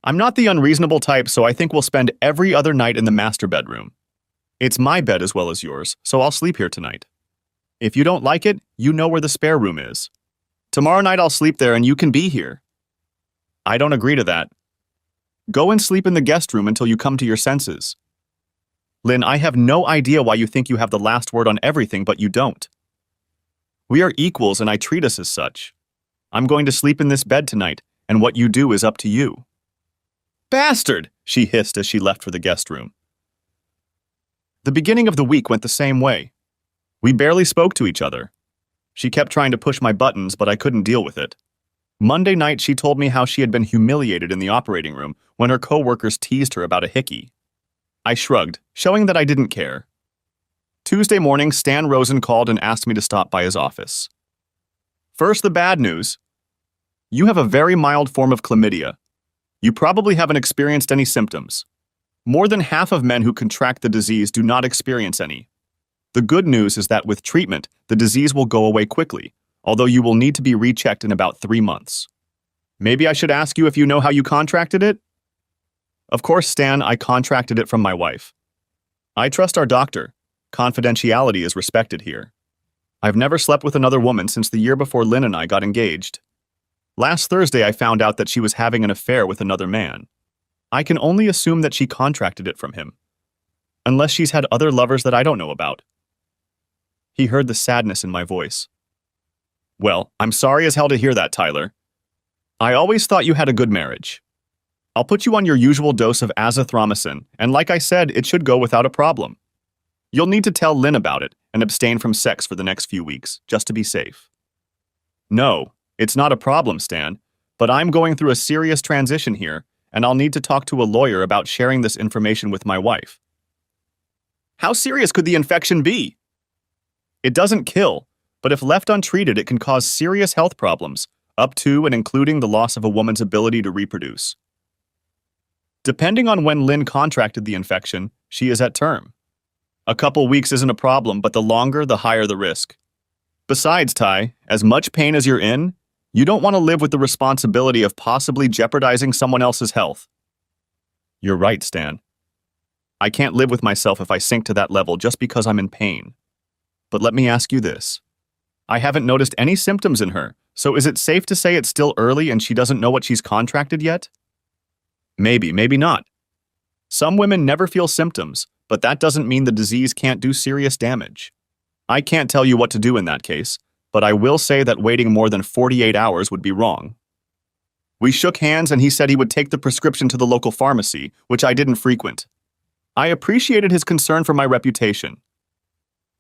I'm not the unreasonable type, so I think we'll spend every other night in the master bedroom. It's my bed as well as yours, so I'll sleep here tonight. If you don't like it, you know where the spare room is. Tomorrow night I'll sleep there and you can be here. I don't agree to that. Go and sleep in the guest room until you come to your senses. Lynn, I have no idea why you think you have the last word on everything, but you don't. We are equals and I treat us as such. I'm going to sleep in this bed tonight, and what you do is up to you. Bastard! She hissed as she left for the guest room. The beginning of the week went the same way. We barely spoke to each other. She kept trying to push my buttons, but I couldn't deal with it. Monday night, she told me how she had been humiliated in the operating room when her coworkers teased her about a hickey. I shrugged, showing that I didn't care. Tuesday morning, Stan Rosen called and asked me to stop by his office. First, the bad news. You have a very mild form of chlamydia. You probably haven't experienced any symptoms. More than half of men who contract the disease do not experience any. The good news is that with treatment, the disease will go away quickly, although you will need to be rechecked in about 3 months. Maybe I should ask you if you know how you contracted it? Of course, Stan, I contracted it from my wife. I trust our doctor. Confidentiality is respected here. I've never slept with another woman since the year before Lynn and I got engaged. Last Thursday, I found out that she was having an affair with another man. I can only assume that she contracted it from him. Unless she's had other lovers that I don't know about. He heard the sadness in my voice. Well, I'm sorry as hell to hear that, Tyler. I always thought you had a good marriage. I'll put you on your usual dose of azithromycin, and like I said, it should go without a problem. You'll need to tell Lynn about it and abstain from sex for the next few weeks, just to be safe. No, it's not a problem, Stan, but I'm going through a serious transition here, and I'll need to talk to a lawyer about sharing this information with my wife. How serious could the infection be? It doesn't kill, but if left untreated, it can cause serious health problems, up to and including the loss of a woman's ability to reproduce. Depending on when Lynn contracted the infection, she is at term. A couple weeks isn't a problem, but the longer, the higher the risk. Besides, Ty, as much pain as you're in, you don't want to live with the responsibility of possibly jeopardizing someone else's health. You're right, Stan. I can't live with myself if I sink to that level just because I'm in pain. But let me ask you this. I haven't noticed any symptoms in her, so is it safe to say it's still early and she doesn't know what she's contracted yet? Maybe, maybe not. Some women never feel symptoms, but that doesn't mean the disease can't do serious damage. I can't tell you what to do in that case, but I will say that waiting more than 48 hours would be wrong. We shook hands and he said he would take the prescription to the local pharmacy, which I didn't frequent. I appreciated his concern for my reputation.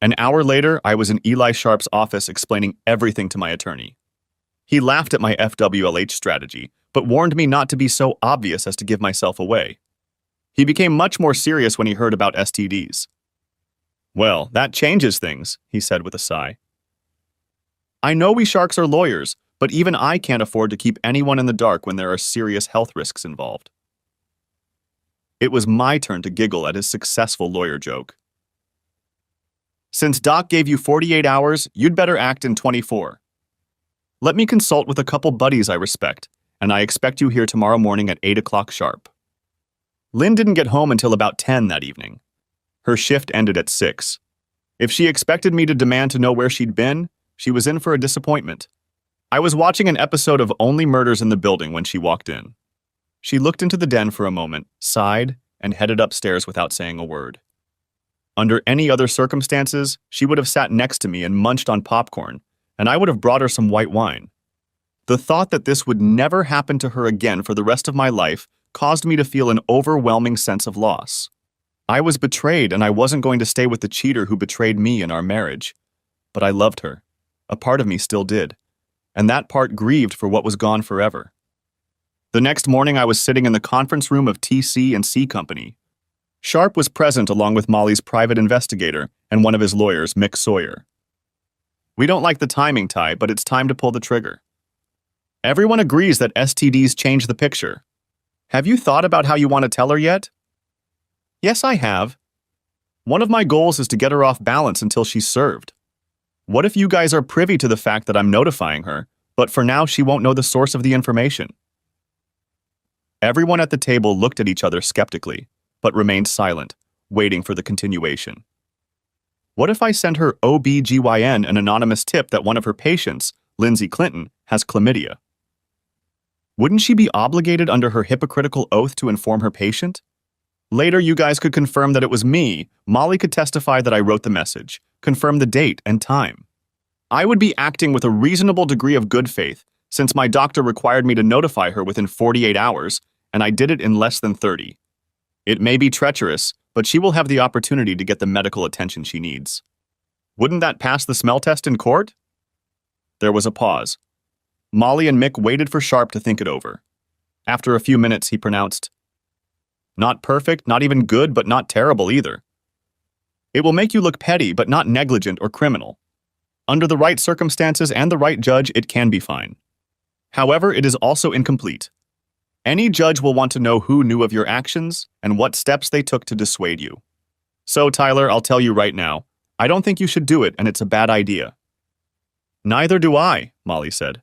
An hour later, I was in Eli Sharp's office explaining everything to my attorney. He laughed at my FWLH strategy, but warned me not to be so obvious as to give myself away. He became much more serious when he heard about STDs. Well, that changes things, he said with a sigh. I know we sharks are lawyers, but even I can't afford to keep anyone in the dark when there are serious health risks involved. It was my turn to giggle at his successful lawyer joke. Since Doc gave you 48 hours, you'd better act in 24. Let me consult with a couple buddies I respect, and I expect you here tomorrow morning at 8 o'clock sharp. Lynn didn't get home until about 10 that evening. Her shift ended at 6. If she expected me to demand to know where she'd been, she was in for a disappointment. I was watching an episode of Only Murders in the Building when she walked in. She looked into the den for a moment, sighed, and headed upstairs without saying a word. Under any other circumstances, she would have sat next to me and munched on popcorn, and I would have brought her some white wine. The thought that this would never happen to her again for the rest of my life caused me to feel an overwhelming sense of loss. I was betrayed, and I wasn't going to stay with the cheater who betrayed me in our marriage. But I loved her. A part of me still did. And that part grieved for what was gone forever. The next morning, I was sitting in the conference room of TC&C Company. Sharp was present along with Molly's private investigator and one of his lawyers, Mick Sawyer. We don't like the timing, Ty, but it's time to pull the trigger. Everyone agrees that STDs change the picture. Have you thought about how you want to tell her yet? Yes, I have. One of my goals is to get her off balance until she's served. What if you guys are privy to the fact that I'm notifying her, but for now she won't know the source of the information? Everyone at the table looked at each other skeptically, but remained silent, waiting for the continuation. What if I send her OB/GYN an anonymous tip that one of her patients, Lindsay Clinton, has chlamydia? Wouldn't she be obligated under her hypocritical oath to inform her patient? Later, you guys could confirm that it was me. Molly could testify that I wrote the message, confirm the date and time. I would be acting with a reasonable degree of good faith, since my doctor required me to notify her within 48 hours, and I did it in less than 30. It may be treacherous, but she will have the opportunity to get the medical attention she needs. Wouldn't that pass the smell test in court? There was a pause. Molly and Mick waited for Sharp to think it over. After a few minutes, he pronounced, "Not perfect, not even good, but not terrible either. It will make you look petty, but not negligent or criminal. Under the right circumstances and the right judge, it can be fine. However, it is also incomplete. Any judge will want to know who knew of your actions and what steps they took to dissuade you. So, Tyler, I'll tell you right now, I don't think you should do it, and it's a bad idea." "Neither do I," Molly said.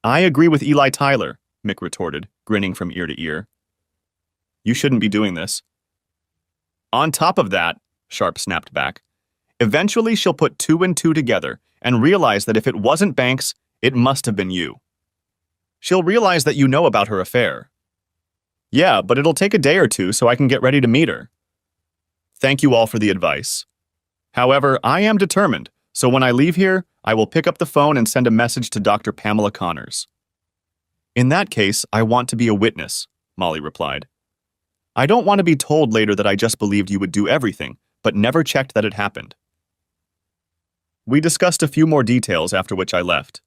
"I agree with Eli Tyler," Mick retorted, grinning from ear to ear. "You shouldn't be doing this." "On top of that," Sharp snapped back, "eventually she'll put 2 and 2 together and realize that if it wasn't Banks, it must have been you. She'll realize that you know about her affair." "Yeah, but it'll take a day or two so I can get ready to meet her." "Thank you all for the advice. However, I am determined, so when I leave here, I will pick up the phone and send a message to Dr. Pamela Connors." "In that case, I want to be a witness," Molly replied. "I don't want to be told later that I just believed you would do everything, but never checked that it happened. We discussed a few more details, after which I left.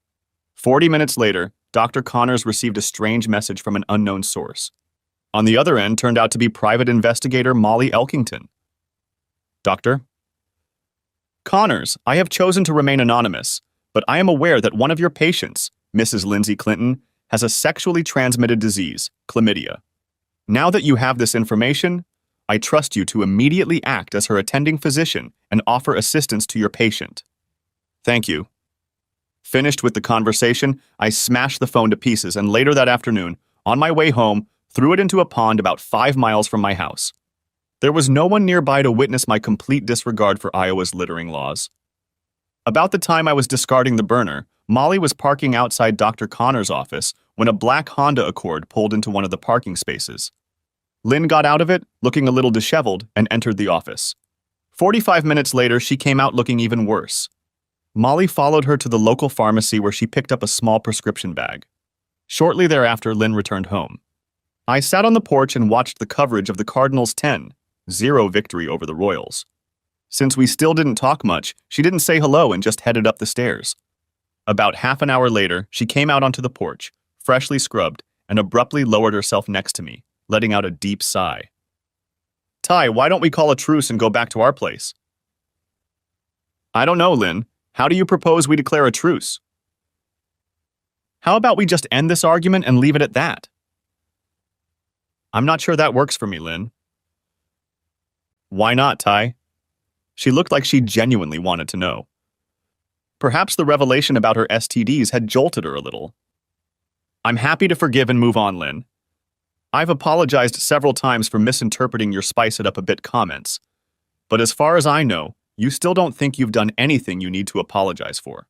40 minutes later, Dr. Connors received a strange message from an unknown source. On the other end turned out to be private investigator Molly Elkington. Doctor? Connors, I have chosen to remain anonymous, but I am aware that one of your patients, Mrs. Lindsay Clinton, has a sexually transmitted disease, chlamydia. Now that you have this information, I trust you to immediately act as her attending physician and offer assistance to your patient. Thank you. Finished with the conversation, I smashed the phone to pieces and later that afternoon, on my way home, threw it into a pond about 5 miles from my house. There was no one nearby to witness my complete disregard for Iowa's littering laws. About the time I was discarding the burner, Molly was parking outside Dr. Connors' office when a black Honda Accord pulled into one of the parking spaces. Lynn got out of it, looking a little disheveled, and entered the office. 45 minutes later, she came out looking even worse. Molly followed her to the local pharmacy where she picked up a small prescription bag. Shortly thereafter, Lynn returned home. I sat on the porch and watched the coverage of the Cardinals' 10-0 victory over the Royals. Since we still didn't talk much, she didn't say hello and just headed up the stairs. About half an hour later, she came out onto the porch, freshly scrubbed, and abruptly lowered herself next to me, letting out a deep sigh. Ty, why don't we call a truce and go back to our place? I don't know, Lynn. How do you propose we declare a truce? How about we just end this argument and leave it at that? I'm not sure that works for me, Lynn. Why not, Ty? She looked like she genuinely wanted to know. Perhaps the revelation about her STDs had jolted her a little. I'm happy to forgive and move on, Lynn. I've apologized several times for misinterpreting your spice it up a bit comments, but as far as I know, you still don't think you've done anything you need to apologize for.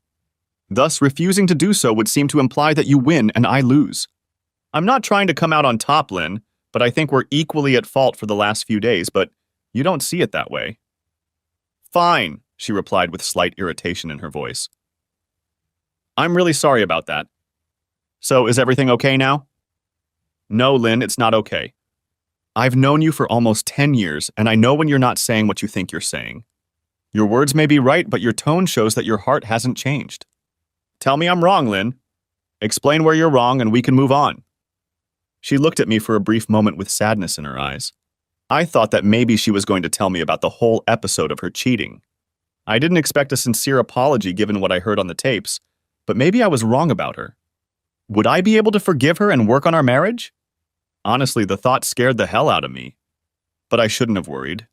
Thus, refusing to do so would seem to imply that you win and I lose. I'm not trying to come out on top, Lynn, but I think we're equally at fault for the last few days, but you don't see it that way. Fine, she replied with slight irritation in her voice. I'm really sorry about that. So, is everything okay now? No, Lynn, it's not okay. I've known you for almost 10 years, and I know when you're not saying what you think you're saying. Your words may be right, but your tone shows that your heart hasn't changed. Tell me I'm wrong, Lynn. Explain where you're wrong and we can move on. She looked at me for a brief moment with sadness in her eyes. I thought that maybe she was going to tell me about the whole episode of her cheating. I didn't expect a sincere apology given what I heard on the tapes, but maybe I was wrong about her. Would I be able to forgive her and work on our marriage? Honestly, the thought scared the hell out of me. But I shouldn't have worried.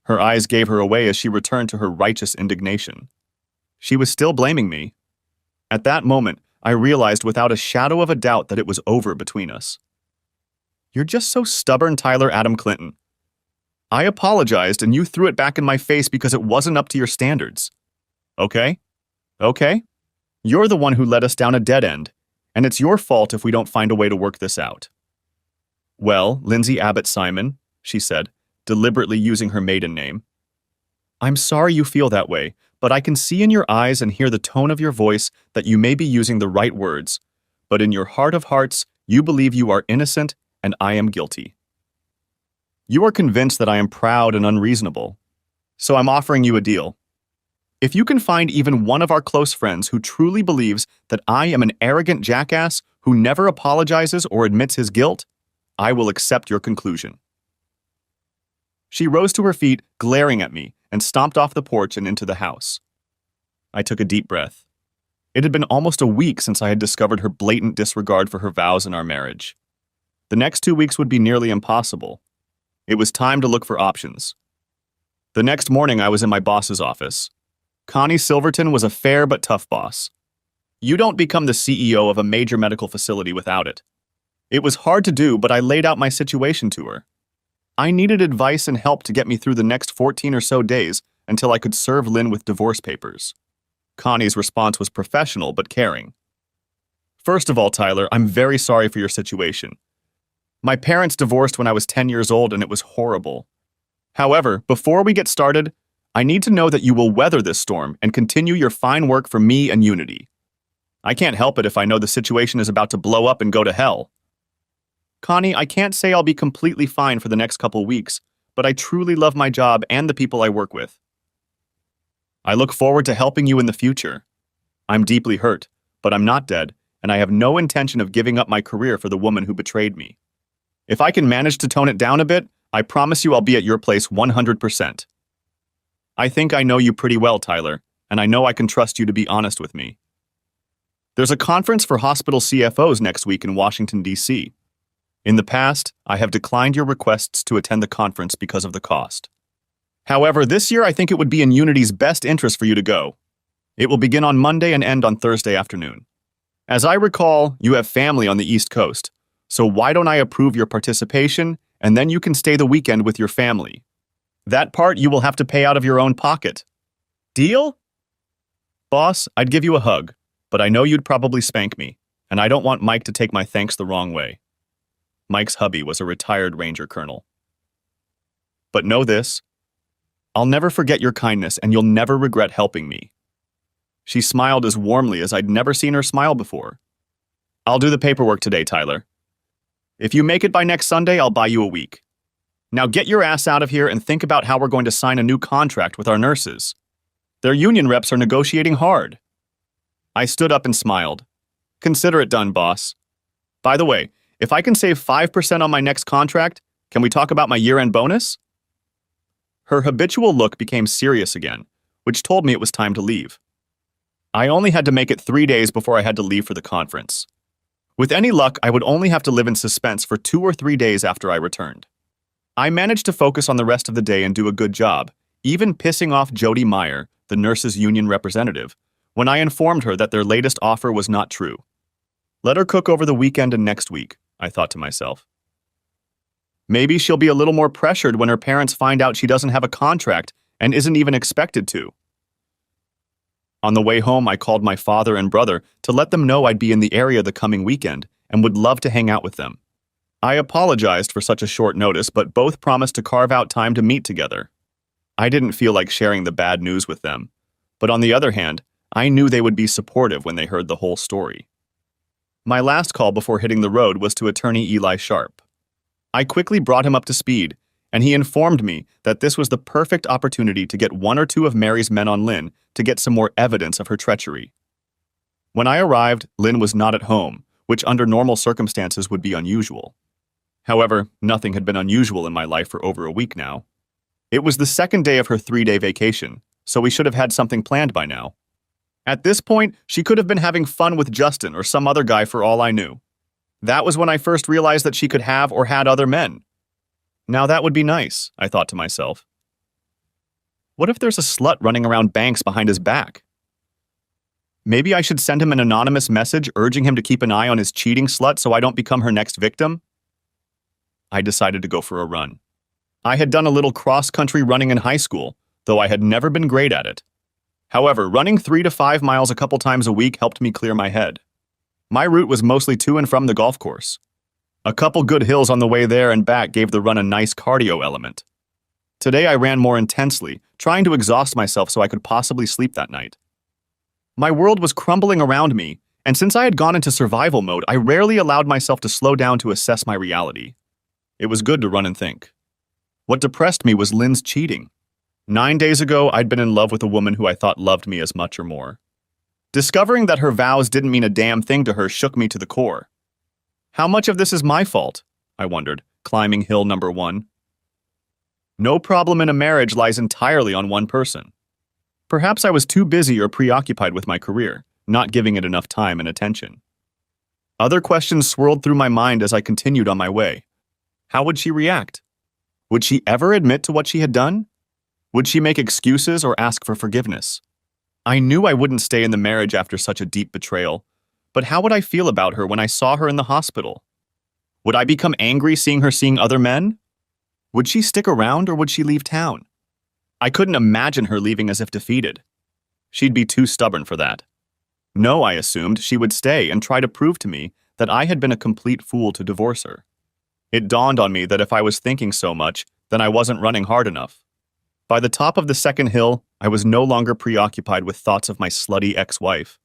Her eyes gave her away as she returned to her righteous indignation. She was still blaming me. At that moment, I realized without a shadow of a doubt that it was over between us. You're just so stubborn, Tyler Adam Clinton. I apologized and you threw it back in my face because it wasn't up to your standards. Okay? Okay? You're the one who led us down a dead end, and it's your fault if we don't find a way to work this out. Well, Lindsay Abbott Simon, she said, deliberately using her maiden name. I'm sorry you feel that way, but I can see in your eyes and hear the tone of your voice that you may be using the right words, but in your heart of hearts, you believe you are innocent and I am guilty. You are convinced that I am proud and unreasonable, so I'm offering you a deal. If you can find even one of our close friends who truly believes that I am an arrogant jackass who never apologizes or admits his guilt, I will accept your conclusion. She rose to her feet, glaring at me, and stomped off the porch and into the house. I took a deep breath. It had been almost a week since I had discovered her blatant disregard for her vows in our marriage. The next 2 weeks would be nearly impossible. It was time to look for options. The next morning, I was in my boss's office. Connie Silverton was a fair but tough boss. You don't become the CEO of a major medical facility without it. It was hard to do, but I laid out my situation to her. I needed advice and help to get me through the next 14 or so days until I could serve Lynn with divorce papers. Connie's response was professional but caring. First of all, Tyler, I'm very sorry for your situation. My parents divorced when I was 10 years old and it was horrible. However, before we get started, I need to know that you will weather this storm and continue your fine work for me and Unity. I can't help it if I know the situation is about to blow up and go to hell. Connie, I can't say I'll be completely fine for the next couple weeks, but I truly love my job and the people I work with. I look forward to helping you in the future. I'm deeply hurt, but I'm not dead, and I have no intention of giving up my career for the woman who betrayed me. If I can manage to tone it down a bit, I promise you I'll be at your place 100%. I think I know you pretty well, Tyler, and I know I can trust you to be honest with me. There's a conference for hospital CFOs next week in Washington, D.C. In the past, I have declined your requests to attend the conference because of the cost. However, this year I think it would be in Unity's best interest for you to go. It will begin on Monday and end on Thursday afternoon. As I recall, you have family on the East Coast, so why don't I approve your participation, and then you can stay the weekend with your family. That part you will have to pay out of your own pocket. Deal? Boss, I'd give you a hug, but I know you'd probably spank me, and I don't want Mike to take my thanks the wrong way. Mike's hubby was a retired Ranger colonel. But know this, I'll never forget your kindness and you'll never regret helping me. She smiled as warmly as I'd never seen her smile before. I'll do the paperwork today, Tyler. If you make it by next Sunday, I'll buy you a week. Now get your ass out of here and think about how we're going to sign a new contract with our nurses. Their union reps are negotiating hard. I stood up and smiled. Consider it done, boss. By the way, if I can save 5% on my next contract, can we talk about my year-end bonus? Her habitual look became serious again, which told me it was time to leave. I only had to make it 3 days before I had to leave for the conference. With any luck, I would only have to live in suspense for 2 or 3 days after I returned. I managed to focus on the rest of the day and do a good job, even pissing off Jody Meyer, the nurses' union representative, when I informed her that their latest offer was not true. Let her cook over the weekend and next week, I thought to myself. Maybe she'll be a little more pressured when her parents find out she doesn't have a contract and isn't even expected to. On the way home, I called my father and brother to let them know I'd be in the area the coming weekend and would love to hang out with them. I apologized for such a short notice, but both promised to carve out time to meet together. I didn't feel like sharing the bad news with them, but on the other hand, I knew they would be supportive when they heard the whole story. My last call before hitting the road was to attorney Eli Sharp. I quickly brought him up to speed, and he informed me that this was the perfect opportunity to get 1 or 2 of Mary's men on Lynn to get some more evidence of her treachery. When I arrived, Lynn was not at home, which under normal circumstances would be unusual. However, nothing had been unusual in my life for over a week now. It was the second day of her 3-day vacation, so we should have had something planned by now. At this point, she could have been having fun with Justin or some other guy for all I knew. That was when I first realized that she could have or had other men. Now that would be nice, I thought to myself. What if there's a slut running around Banks behind his back? Maybe I should send him an anonymous message urging him to keep an eye on his cheating slut so I don't become her next victim? I decided to go for a run. I had done a little cross-country running in high school, though I had never been great at it. However, running 3 to 5 miles a couple times a week helped me clear my head. My route was mostly to and from the golf course. A couple good hills on the way there and back gave the run a nice cardio element. Today I ran more intensely, trying to exhaust myself so I could possibly sleep that night. My world was crumbling around me, and since I had gone into survival mode, I rarely allowed myself to slow down to assess my reality. It was good to run and think. What depressed me was Lynn's cheating. 9 days ago, I'd been in love with a woman who I thought loved me as much or more. Discovering that her vows didn't mean a damn thing to her shook me to the core. How much of this is my fault? I wondered, climbing hill number 1. No problem in a marriage lies entirely on one person. Perhaps I was too busy or preoccupied with my career, not giving it enough time and attention. Other questions swirled through my mind as I continued on my way. How would she react? Would she ever admit to what she had done? Would she make excuses or ask for forgiveness? I knew I wouldn't stay in the marriage after such a deep betrayal, but how would I feel about her when I saw her in the hospital? Would I become angry seeing her seeing other men? Would she stick around or would she leave town? I couldn't imagine her leaving as if defeated. She'd be too stubborn for that. No, I assumed she would stay and try to prove to me that I had been a complete fool to divorce her. It dawned on me that if I was thinking so much, then I wasn't running hard enough. By the top of the second hill, I was no longer preoccupied with thoughts of my slutty ex-wife.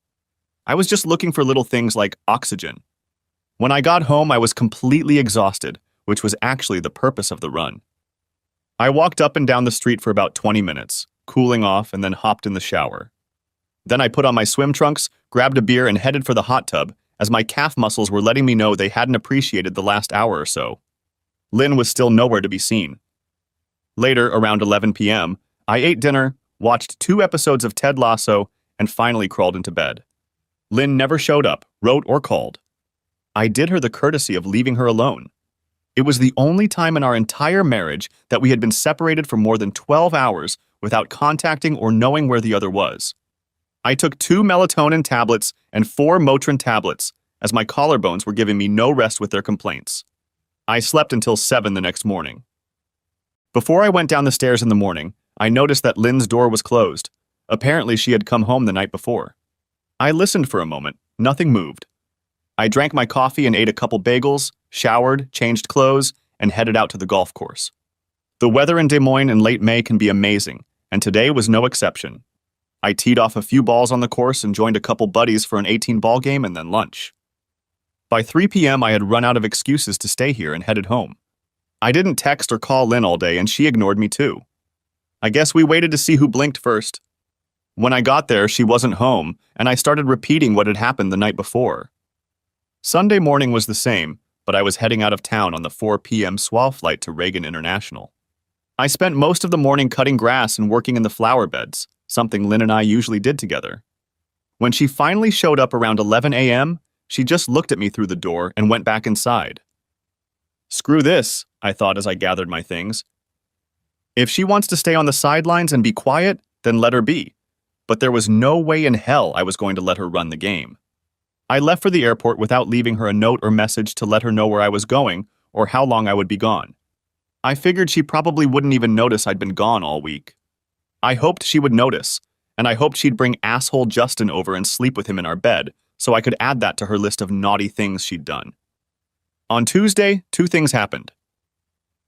I was just looking for little things like oxygen. When I got home, I was completely exhausted, which was actually the purpose of the run. I walked up and down the street for about 20 minutes, cooling off, and then hopped in the shower. Then I put on my swim trunks, grabbed a beer, and headed for the hot tub, as my calf muscles were letting me know they hadn't appreciated the last hour or so. Lynn was still nowhere to be seen. Later, around 11 p.m., I ate dinner, watched 2 episodes of Ted Lasso, and finally crawled into bed. Lynn never showed up, wrote, or called. I did her the courtesy of leaving her alone. It was the only time in our entire marriage that we had been separated for more than 12 hours without contacting or knowing where the other was. I took 2 melatonin tablets and 4 Motrin tablets, as my collarbones were giving me no rest with their complaints. I slept until 7 the next morning. Before I went down the stairs in the morning, I noticed that Lynn's door was closed. Apparently, she had come home the night before. I listened for a moment. Nothing moved. I drank my coffee and ate a couple bagels, showered, changed clothes, and headed out to the golf course. The weather in Des Moines in late May can be amazing, and today was no exception. I teed off a few balls on the course and joined a couple buddies for an 18-ball game and then lunch. By 3 p.m., I had run out of excuses to stay here and headed home. I didn't text or call Lynn all day, and she ignored me too. I guess we waited to see who blinked first. When I got there, she wasn't home, and I started repeating what had happened the night before. Sunday morning was the same, but I was heading out of town on the 4 p.m. SWAL flight to Reagan International. I spent most of the morning cutting grass and working in the flower beds, something Lynn and I usually did together. When she finally showed up around 11 a.m., she just looked at me through the door and went back inside. Screw this, I thought as I gathered my things. If she wants to stay on the sidelines and be quiet, then let her be. But there was no way in hell I was going to let her run the game. I left for the airport without leaving her a note or message to let her know where I was going or how long I would be gone. I figured she probably wouldn't even notice I'd been gone all week. I hoped she would notice, and I hoped she'd bring asshole Justin over and sleep with him in our bed so I could add that to her list of naughty things she'd done. On Tuesday, 2 things happened.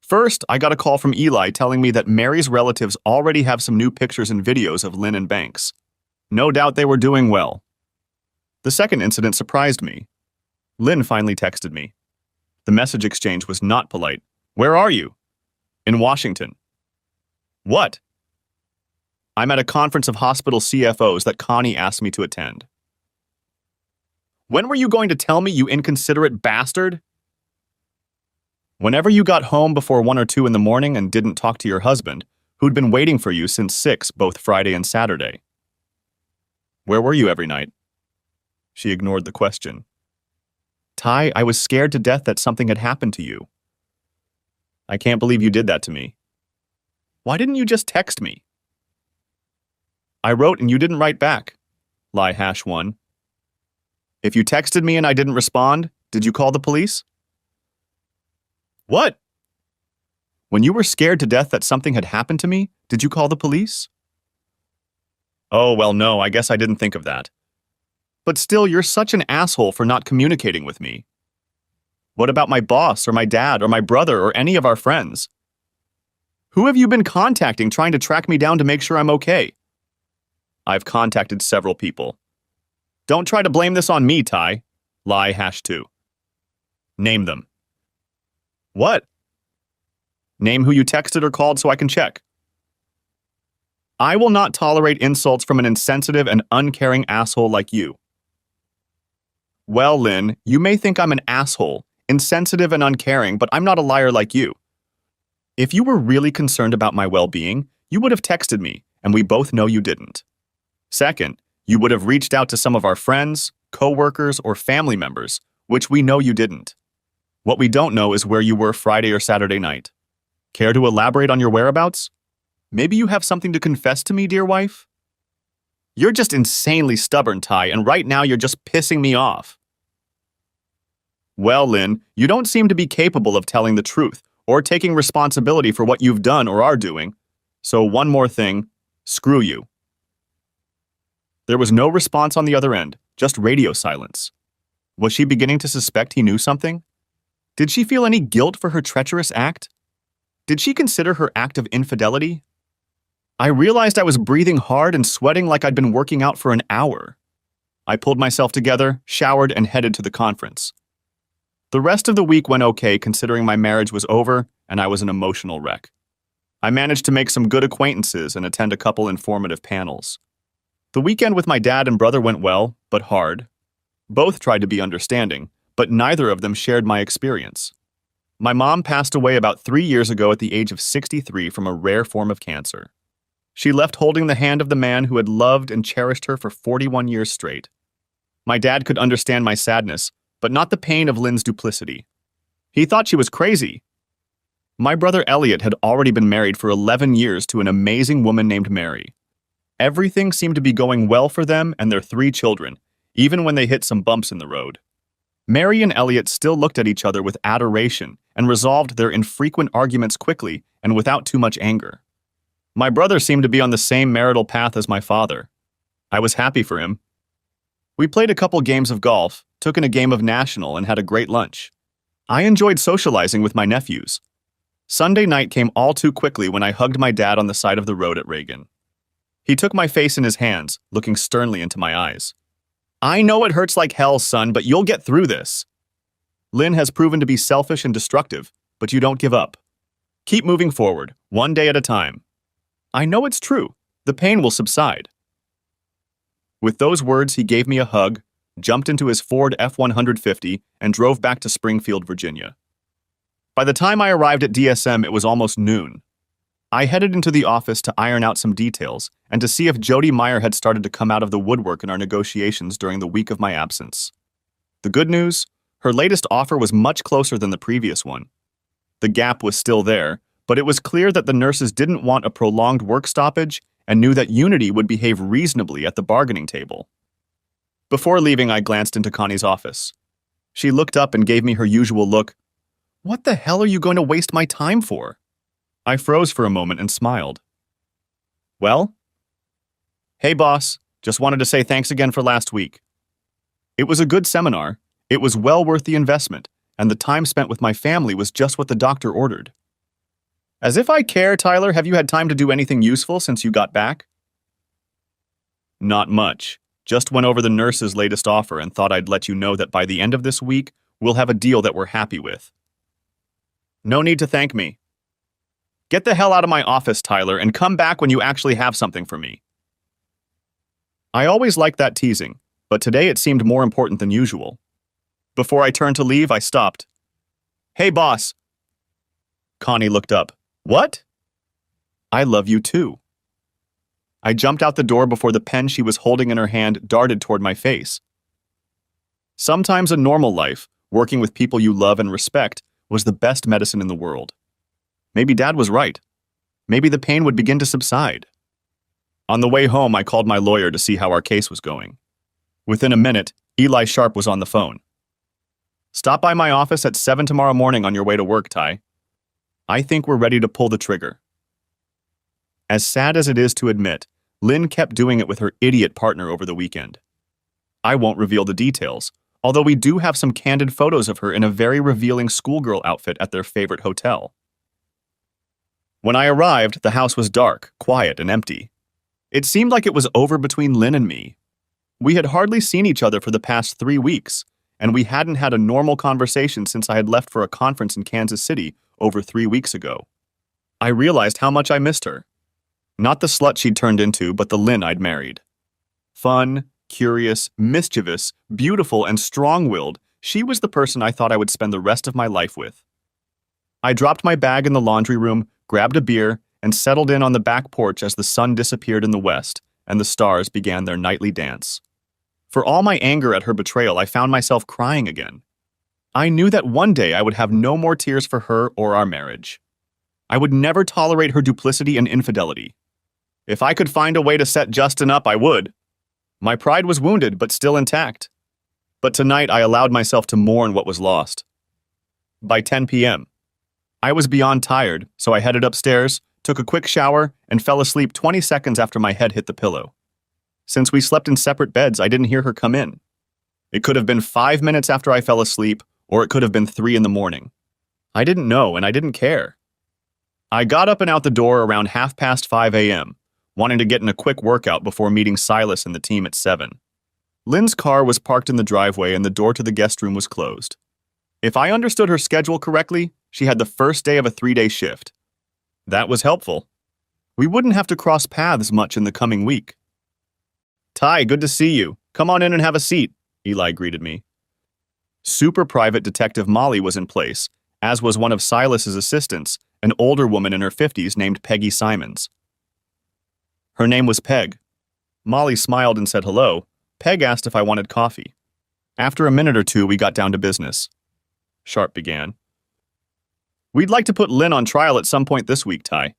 First, I got a call from Eli telling me that Mary's relatives already have some new pictures and videos of Lynn and Banks. No doubt they were doing well. The second incident surprised me. Lynn finally texted me. The message exchange was not polite. Where are you? In Washington. What? I'm at a conference of hospital CFOs that Connie asked me to attend. When were you going to tell me, you inconsiderate bastard? Whenever you got home before 1 or 2 in the morning and didn't talk to your husband, who'd been waiting for you since 6 both Friday and Saturday. Where were you every night? She ignored the question. Ty, I was scared to death that something had happened to you. I can't believe you did that to me. Why didn't you just text me? I wrote and you didn't write back. Lie hash 1. If you texted me and I didn't respond, did you call the police? What? When you were scared to death that something had happened to me, did you call the police? Oh, well, no, I guess I didn't think of that. But still, you're such an asshole for not communicating with me. What about my boss or my dad or my brother or any of our friends? Who have you been contacting trying to track me down to make sure I'm okay? I've contacted several people. Don't try to blame this on me, Ty. Lie hash 2. Name them. What? Name who you texted or called so I can check. I will not tolerate insults from an insensitive and uncaring asshole like you. Well, Lynn, you may think I'm an asshole, insensitive and uncaring, but I'm not a liar like you. If you were really concerned about my well-being, you would have texted me, and we both know you didn't. Second, you would have reached out to some of our friends, co-workers, or family members, which we know you didn't. What we don't know is where you were Friday or Saturday night. Care to elaborate on your whereabouts? Maybe you have something to confess to me, dear wife? You're just insanely stubborn, Ty, and right now you're just pissing me off. Well, Lynn, you don't seem to be capable of telling the truth or taking responsibility for what you've done or are doing. So one more thing, screw you. There was no response on the other end, just radio silence. Was she beginning to suspect he knew something? Did she feel any guilt for her treacherous act? Did she consider her act of infidelity? I realized I was breathing hard and sweating like I'd been working out for an hour. I pulled myself together, showered, and headed to the conference. The rest of the week went okay considering my marriage was over and I was an emotional wreck. I managed to make some good acquaintances and attend a couple informative panels. The weekend with my dad and brother went well, but hard. Both tried to be understanding, but neither of them shared my experience. My mom passed away about 3 years ago at the age of 63 from a rare form of cancer. She left holding the hand of the man who had loved and cherished her for 41 years straight. My dad could understand my sadness, but not the pain of Lynn's duplicity. He thought she was crazy. My brother Elliot had already been married for 11 years to an amazing woman named Mary. Everything seemed to be going well for them and their 3 children, even when they hit some bumps in the road. Mary and Elliot still looked at each other with adoration and resolved their infrequent arguments quickly and without too much anger. My brother seemed to be on the same marital path as my father. I was happy for him. We played a couple games of golf, took in a game of National, and had a great lunch. I enjoyed socializing with my nephews. Sunday night came all too quickly when I hugged my dad on the side of the road at Reagan. He took my face in his hands, looking sternly into my eyes. "I know it hurts like hell, son, but you'll get through this. Lynn has proven to be selfish and destructive, but you don't give up. Keep moving forward, one day at a time. I know it's true. The pain will subside." With those words, he gave me a hug, jumped into his Ford F-150, and drove back to Springfield, Virginia. By the time I arrived at DSM, it was almost noon. I headed into the office to iron out some details and to see if Jody Meyer had started to come out of the woodwork in our negotiations during the week of my absence. The good news? Her latest offer was much closer than the previous one. The gap was still there, but it was clear that the nurses didn't want a prolonged work stoppage and knew that Unity would behave reasonably at the bargaining table. Before leaving, I glanced into Connie's office. She looked up and gave me her usual look. "What the hell are you going to waste my time for?" I froze for a moment and smiled. "Well?" "Hey, boss. Just wanted to say thanks again for last week. It was a good seminar. It was well worth the investment, and the time spent with my family was just what the doctor ordered." "As if I care, Tyler. Have you had time to do anything useful since you got back?" "Not much. Just went over the nurse's latest offer and thought I'd let you know that by the end of this week, we'll have a deal that we're happy with." "No need to thank me. Get the hell out of my office, Tyler, and come back when you actually have something for me." I always liked that teasing, but today it seemed more important than usual. Before I turned to leave, I stopped. "Hey, boss." Connie looked up. "What?" "I love you too." I jumped out the door before the pen she was holding in her hand darted toward my face. Sometimes a normal life, working with people you love and respect, was the best medicine in the world. Maybe Dad was right. Maybe the pain would begin to subside. On the way home, I called my lawyer to see how our case was going. Within a minute, Eli Sharp was on the phone. "Stop by my office at 7 tomorrow morning on your way to work, Ty. I think we're ready to pull the trigger." As sad as it is to admit, Lynn kept doing it with her idiot partner over the weekend. I won't reveal the details, although we do have some candid photos of her in a very revealing schoolgirl outfit at their favorite hotel. When I arrived, the house was dark, quiet, and empty. It seemed like it was over between Lynn and me. We had hardly seen each other for the past 3 weeks, and we hadn't had a normal conversation since I had left for a conference in Kansas City over 3 weeks ago. I realized how much I missed her. Not the slut she'd turned into, but the Lynn I'd married. Fun, curious, mischievous, beautiful, and strong-willed, she was the person I thought I would spend the rest of my life with. I dropped my bag in the laundry room, grabbed a beer, and settled in on the back porch as the sun disappeared in the west and the stars began their nightly dance. For all my anger at her betrayal, I found myself crying again. I knew that one day I would have no more tears for her or our marriage. I would never tolerate her duplicity and infidelity. If I could find a way to set Justin up, I would. My pride was wounded, but still intact. But tonight I allowed myself to mourn what was lost. By 10 p.m., I was beyond tired, so I headed upstairs, took a quick shower, and fell asleep 20 seconds after my head hit the pillow. Since we slept in separate beds, I didn't hear her come in. It could have been 5 minutes after I fell asleep, or it could have been 3 in the morning. I didn't know, and I didn't care. I got up and out the door around 5:30 a.m., wanting to get in a quick workout before meeting Silas and the team at 7. Lynn's car was parked in the driveway and the door to the guest room was closed. If I understood her schedule correctly, she had the first day of a 3-day shift. That was helpful. We wouldn't have to cross paths much in the coming week. Ty, good to see you. Come on in and have a seat, Eli greeted me. Super Private Detective Molly was in place, as was one of Silas's assistants, an older woman in her 50s named Peggy Simons. Her name was Peg. Molly smiled and said hello. Peg asked if I wanted coffee. After a minute or two, we got down to business. Sharp began. We'd like to put Lynn on trial at some point this week, Ty.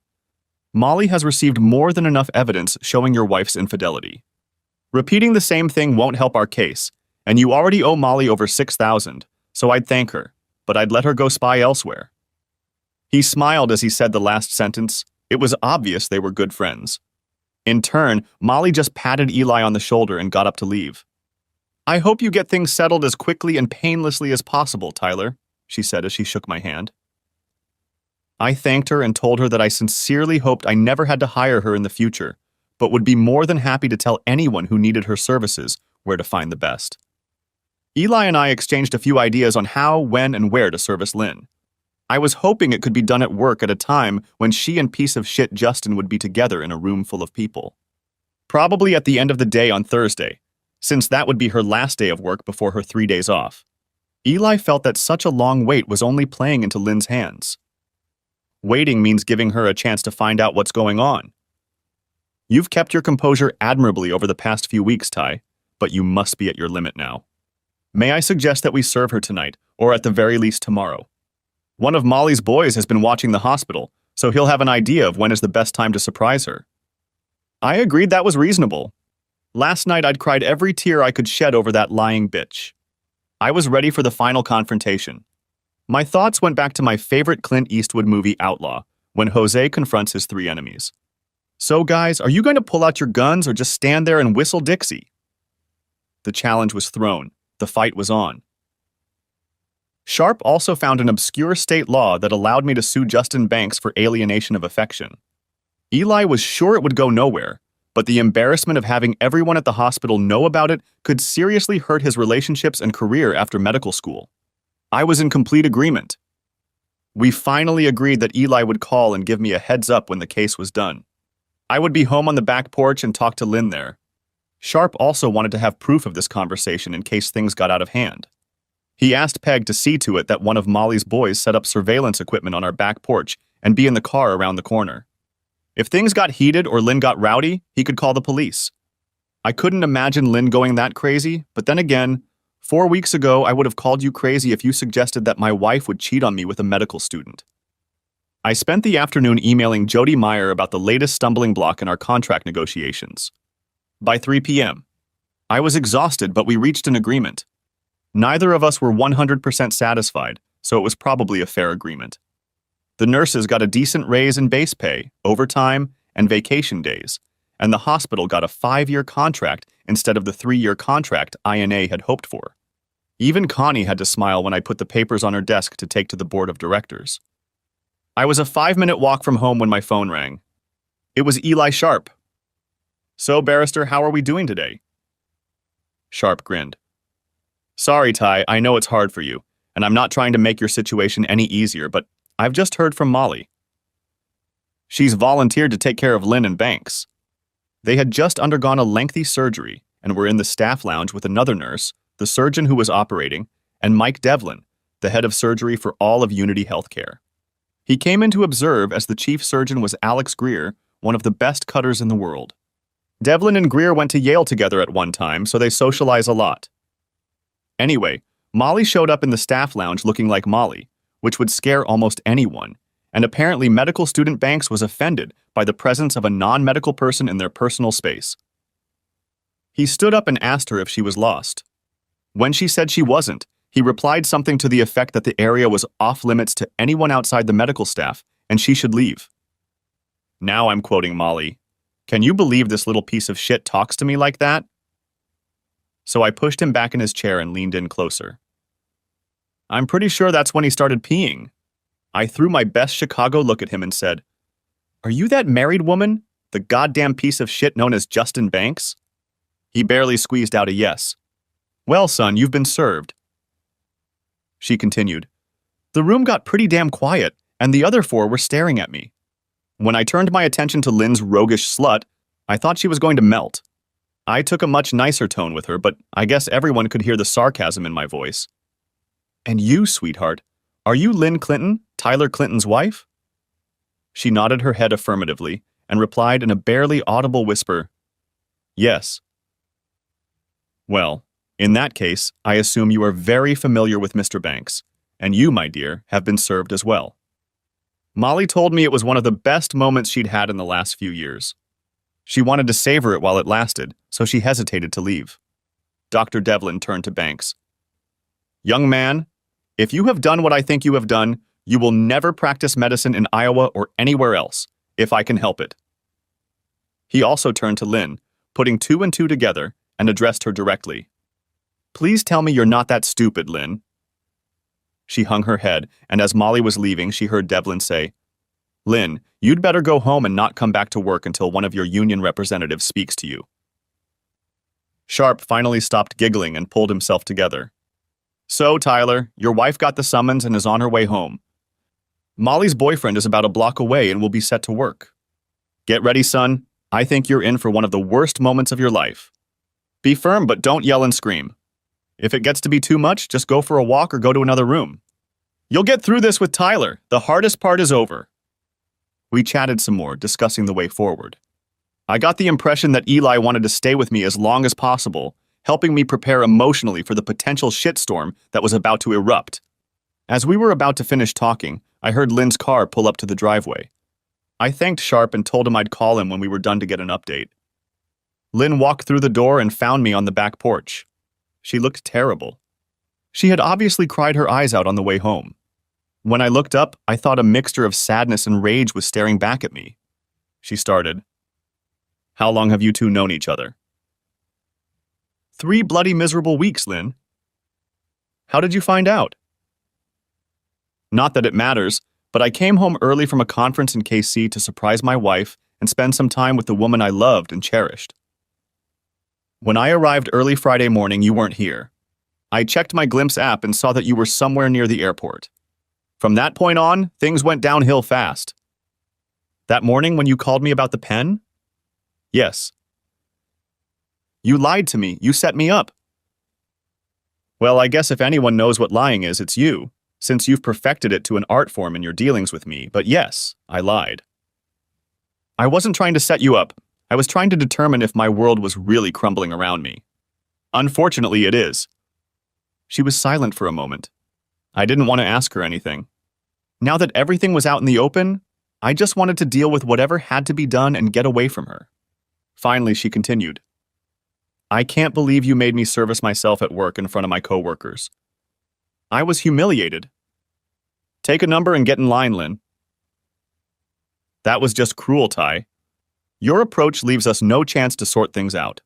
Molly has received more than enough evidence showing your wife's infidelity. Repeating the same thing won't help our case, and you already owe Molly over $6,000, so I'd thank her, but I'd let her go spy elsewhere. He smiled as he said the last sentence. It was obvious they were good friends. In turn, Molly just patted Eli on the shoulder and got up to leave. I hope you get things settled as quickly and painlessly as possible, Tyler, she said as she shook my hand. I thanked her and told her that I sincerely hoped I never had to hire her in the future, but would be more than happy to tell anyone who needed her services where to find the best. Eli and I exchanged a few ideas on how, when, and where to service Lynn. I was hoping it could be done at work at a time when she and piece of shit Justin would be together in a room full of people. Probably at the end of the day on Thursday, since that would be her last day of work before her 3 days off. Eli felt that such a long wait was only playing into Lynn's hands. Waiting means giving her a chance to find out what's going on. You've kept your composure admirably over the past few weeks, Ty, but you must be at your limit now. May I suggest that we serve her tonight, or at the very least tomorrow? One of Molly's boys has been watching the hospital, so he'll have an idea of when is the best time to surprise her. I agreed that was reasonable. Last night I'd cried every tear I could shed over that lying bitch. I was ready for the final confrontation. My thoughts went back to my favorite Clint Eastwood movie Outlaw, when Jose confronts his 3 enemies. So guys, are you going to pull out your guns or just stand there and whistle Dixie? The challenge was thrown. The fight was on. Sharp also found an obscure state law that allowed me to sue Justin Banks for alienation of affection. Eli was sure it would go nowhere, but the embarrassment of having everyone at the hospital know about it could seriously hurt his relationships and career after medical school. I was in complete agreement. We finally agreed that Eli would call and give me a heads up when the case was done. I would be home on the back porch and talk to Lynn there. Sharp also wanted to have proof of this conversation in case things got out of hand. He asked Peg to see to it that one of Molly's boys set up surveillance equipment on our back porch and be in the car around the corner. If things got heated or Lynn got rowdy, he could call the police. I couldn't imagine Lynn going that crazy, but then again, 4 weeks ago I would have called you crazy if you suggested that my wife would cheat on me with a medical student. I spent the afternoon emailing Jody Meyer about the latest stumbling block in our contract negotiations. By 3 p.m., I was exhausted, but we reached an agreement. Neither of us were 100% satisfied, so it was probably a fair agreement. The nurses got a decent raise in base pay, overtime, and vacation days, and the hospital got a 5-year contract instead of the 3-year contract INA had hoped for. Even Connie had to smile when I put the papers on her desk to take to the board of directors. I was a 5-minute walk from home when my phone rang. It was Eli Sharp. So, Barrister, how are we doing today? Sharp grinned. Sorry, Ty, I know it's hard for you, and I'm not trying to make your situation any easier, but I've just heard from Molly. She's volunteered to take care of Lynn and Banks. They had just undergone a lengthy surgery and were in the staff lounge with another nurse, the surgeon who was operating, and Mike Devlin, the head of surgery for all of Unity Healthcare. He came in to observe as the chief surgeon was Alex Greer, one of the best cutters in the world. Devlin and Greer went to Yale together at one time, so they socialize a lot. Anyway, Molly showed up in the staff lounge looking like Molly, which would scare almost anyone, and apparently medical student Banks was offended by the presence of a non-medical person in their personal space. He stood up and asked her if she was lost. When she said she wasn't, he replied something to the effect that the area was off-limits to anyone outside the medical staff, and she should leave. Now I'm quoting Molly. Can you believe this little piece of shit talks to me like that? So I pushed him back in his chair and leaned in closer. I'm pretty sure that's when he started peeing. I threw my best Chicago look at him and said, Are you that married woman? The goddamn piece of shit known as Justin Banks? He barely squeezed out a yes. Well, son, you've been served. She continued. The room got pretty damn quiet, and the other 4 were staring at me. When I turned my attention to Lynn's roguish slut, I thought she was going to melt. I took a much nicer tone with her, but I guess everyone could hear the sarcasm in my voice. "And you, sweetheart, are you Lynn Clinton, Tyler Clinton's wife?" She nodded her head affirmatively and replied in a barely audible whisper, "Yes." "Well, in that case, I assume you are very familiar with Mr. Banks, and you, my dear, have been served as well." Molly told me it was one of the best moments she'd had in the last few years. She wanted to savor it while it lasted, so she hesitated to leave. Dr. Devlin turned to Banks. "Young man, if you have done what I think you have done, you will never practice medicine in Iowa or anywhere else, if I can help it." He also turned to Lynn, putting two and two together, and addressed her directly. "Please tell me you're not that stupid, Lynn." She hung her head, and as Molly was leaving, she heard Devlin say, "Lynn, you'd better go home and not come back to work until one of your union representatives speaks to you." Sharp finally stopped giggling and pulled himself together. "So, Tyler, your wife got the summons and is on her way home. Molly's boyfriend is about a block away and will be set to work. Get ready, son. I think you're in for one of the worst moments of your life. Be firm, but don't yell and scream. If it gets to be too much, just go for a walk or go to another room. You'll get through this with Tyler. The hardest part is over." We chatted some more, discussing the way forward. I got the impression that Eli wanted to stay with me as long as possible, helping me prepare emotionally for the potential shitstorm that was about to erupt. As we were about to finish talking, I heard Lynn's car pull up to the driveway. I thanked Sharp and told him I'd call him when we were done to get an update. Lynn walked through the door and found me on the back porch. She looked terrible. She had obviously cried her eyes out on the way home. When I looked up, I thought a mixture of sadness and rage was staring back at me. She started, "How long have you two known each other?" "3 bloody miserable weeks, Lynn." "How did you find out?" "Not that it matters, but I came home early from a conference in KC to surprise my wife and spend some time with the woman I loved and cherished. When I arrived early Friday morning, you weren't here. I checked my Glimpse app and saw that you were somewhere near the airport. From that point on, things went downhill fast." "That morning when you called me about the pen?" "Yes." "You lied to me. You set me up." "Well, I guess if anyone knows what lying is, it's you, since you've perfected it to an art form in your dealings with me, but yes, I lied. I wasn't trying to set you up. I was trying to determine if my world was really crumbling around me. Unfortunately, it is." She was silent for a moment. I didn't want to ask her anything. Now that everything was out in the open, I just wanted to deal with whatever had to be done and get away from her. Finally, she continued, "I can't believe you made me service myself at work in front of my coworkers. I was humiliated. Take a number and get in line, Lynn." "That was just cruel, Ty. Your approach leaves us no chance to sort things out."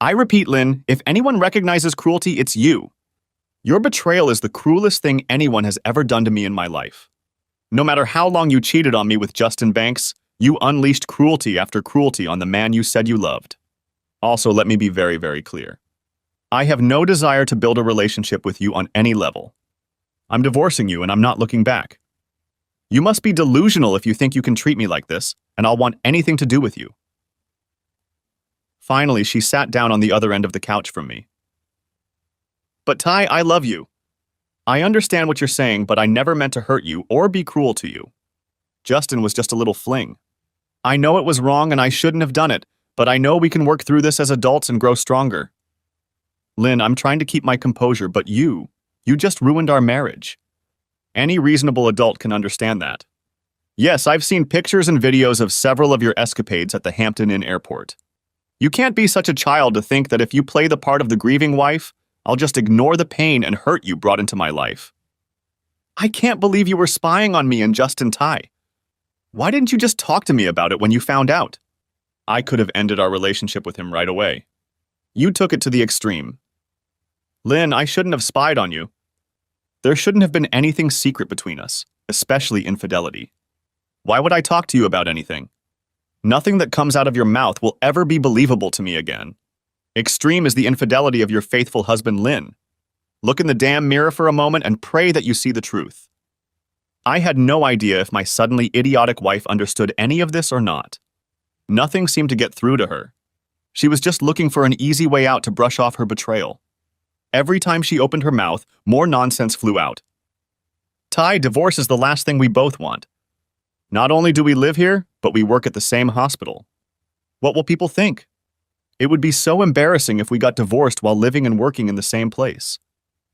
"I repeat, Lynn, if anyone recognizes cruelty, it's you. Your betrayal is the cruelest thing anyone has ever done to me in my life. No matter how long you cheated on me with Justin Banks, you unleashed cruelty after cruelty on the man you said you loved. Also, let me be very, very clear. I have no desire to build a relationship with you on any level. I'm divorcing you and I'm not looking back. You must be delusional if you think you can treat me like this, and I'll want anything to do with you." Finally, she sat down on the other end of the couch from me. "But Ty, I love you. I understand what you're saying, but I never meant to hurt you or be cruel to you. Justin was just a little fling. I know it was wrong and I shouldn't have done it, but I know we can work through this as adults and grow stronger. Lynn, I'm trying to keep my composure, but you just ruined our marriage. Any reasonable adult can understand that. Yes, I've seen pictures and videos of several of your escapades at the Hampton Inn airport. You can't be such a child to think that if you play the part of the grieving wife, I'll just ignore the pain and hurt you brought into my life. I can't believe you were spying on me and Justin Ty. Why didn't you just talk to me about it when you found out? I could have ended our relationship with him right away. You took it to the extreme. Lynn, I shouldn't have spied on you. There shouldn't have been anything secret between us, especially infidelity. Why would I talk to you about anything? Nothing that comes out of your mouth will ever be believable to me again. Extreme is the infidelity of your faithful husband, Lynn. Look in the damn mirror for a moment and pray that you see the truth." I had no idea if my suddenly idiotic wife understood any of this or not. Nothing seemed to get through to her. She was just looking for an easy way out to brush off her betrayal. Every time she opened her mouth, more nonsense flew out. Ty, divorce is the last thing we both want. Not only do we live here, but we work at the same hospital. What will people think? It would be so embarrassing if we got divorced while living and working in the same place.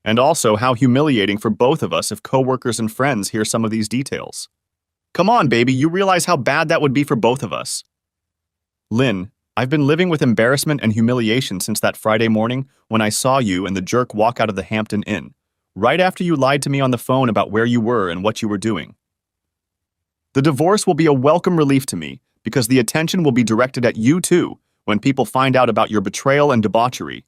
And also how humiliating for both of us if coworkers and friends hear some of these details. Come on, baby, you realize how bad that would be for both of us. Lynn, I've been living with embarrassment and humiliation since that Friday morning when I saw you and the jerk walk out of the Hampton Inn, right after you lied to me on the phone about where you were and what you were doing. The divorce will be a welcome relief to me because the attention will be directed at you too when people find out about your betrayal and debauchery.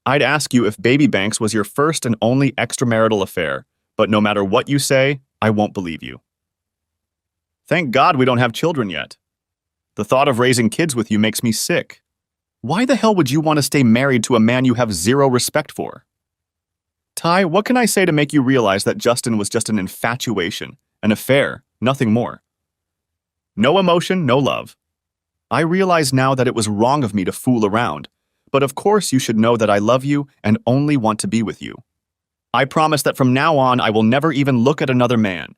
I'd ask you if Baby Banks was your first and only extramarital affair, but no matter what you say, I won't believe you. Thank God we don't have children yet. The thought of raising kids with you makes me sick. Why the hell would you want to stay married to a man you have zero respect for? Ty, what can I say to make you realize that Justin was just an infatuation, an affair, nothing more? No emotion, no love. I realize now that it was wrong of me to fool around, but of course you should know that I love you and only want to be with you. I promise that from now on I will never even look at another man.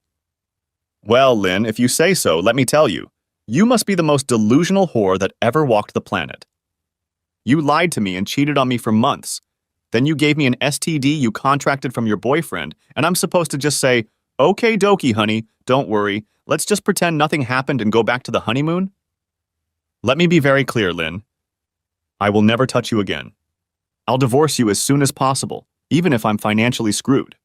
Well, Lynn, if you say so, let me tell you, you must be the most delusional whore that ever walked the planet. You lied to me and cheated on me for months. Then you gave me an STD you contracted from your boyfriend, and I'm supposed to just say, "Okay, dokie, honey, don't worry, let's just pretend nothing happened and go back to the honeymoon?" Let me be very clear, Lynn. I will never touch you again. I'll divorce you as soon as possible, even if I'm financially screwed.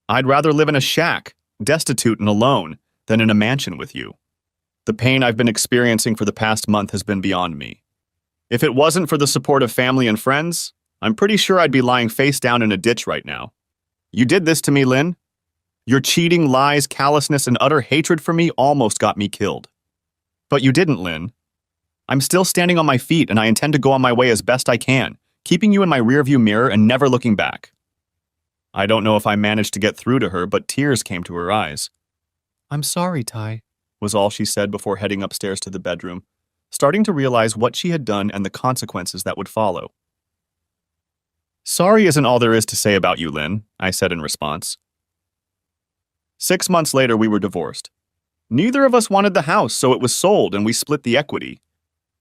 I'd rather live in a shack, destitute and alone, than in a mansion with you. The pain I've been experiencing for the past month has been beyond me. If it wasn't for the support of family and friends, I'm pretty sure I'd be lying face down in a ditch right now. You did this to me, Lynn. Your cheating, lies, callousness, and utter hatred for me almost got me killed. But you didn't, Lynn. I'm still standing on my feet and I intend to go on my way as best I can, keeping you in my rearview mirror and never looking back. I don't know if I managed to get through to her, but tears came to her eyes. I'm sorry, Ty, was all she said before heading upstairs to the bedroom, starting to realize what she had done and the consequences that would follow. Sorry isn't all there is to say about you, Lynn, I said in response. 6 months later, we were divorced. Neither of us wanted the house, so it was sold and we split the equity.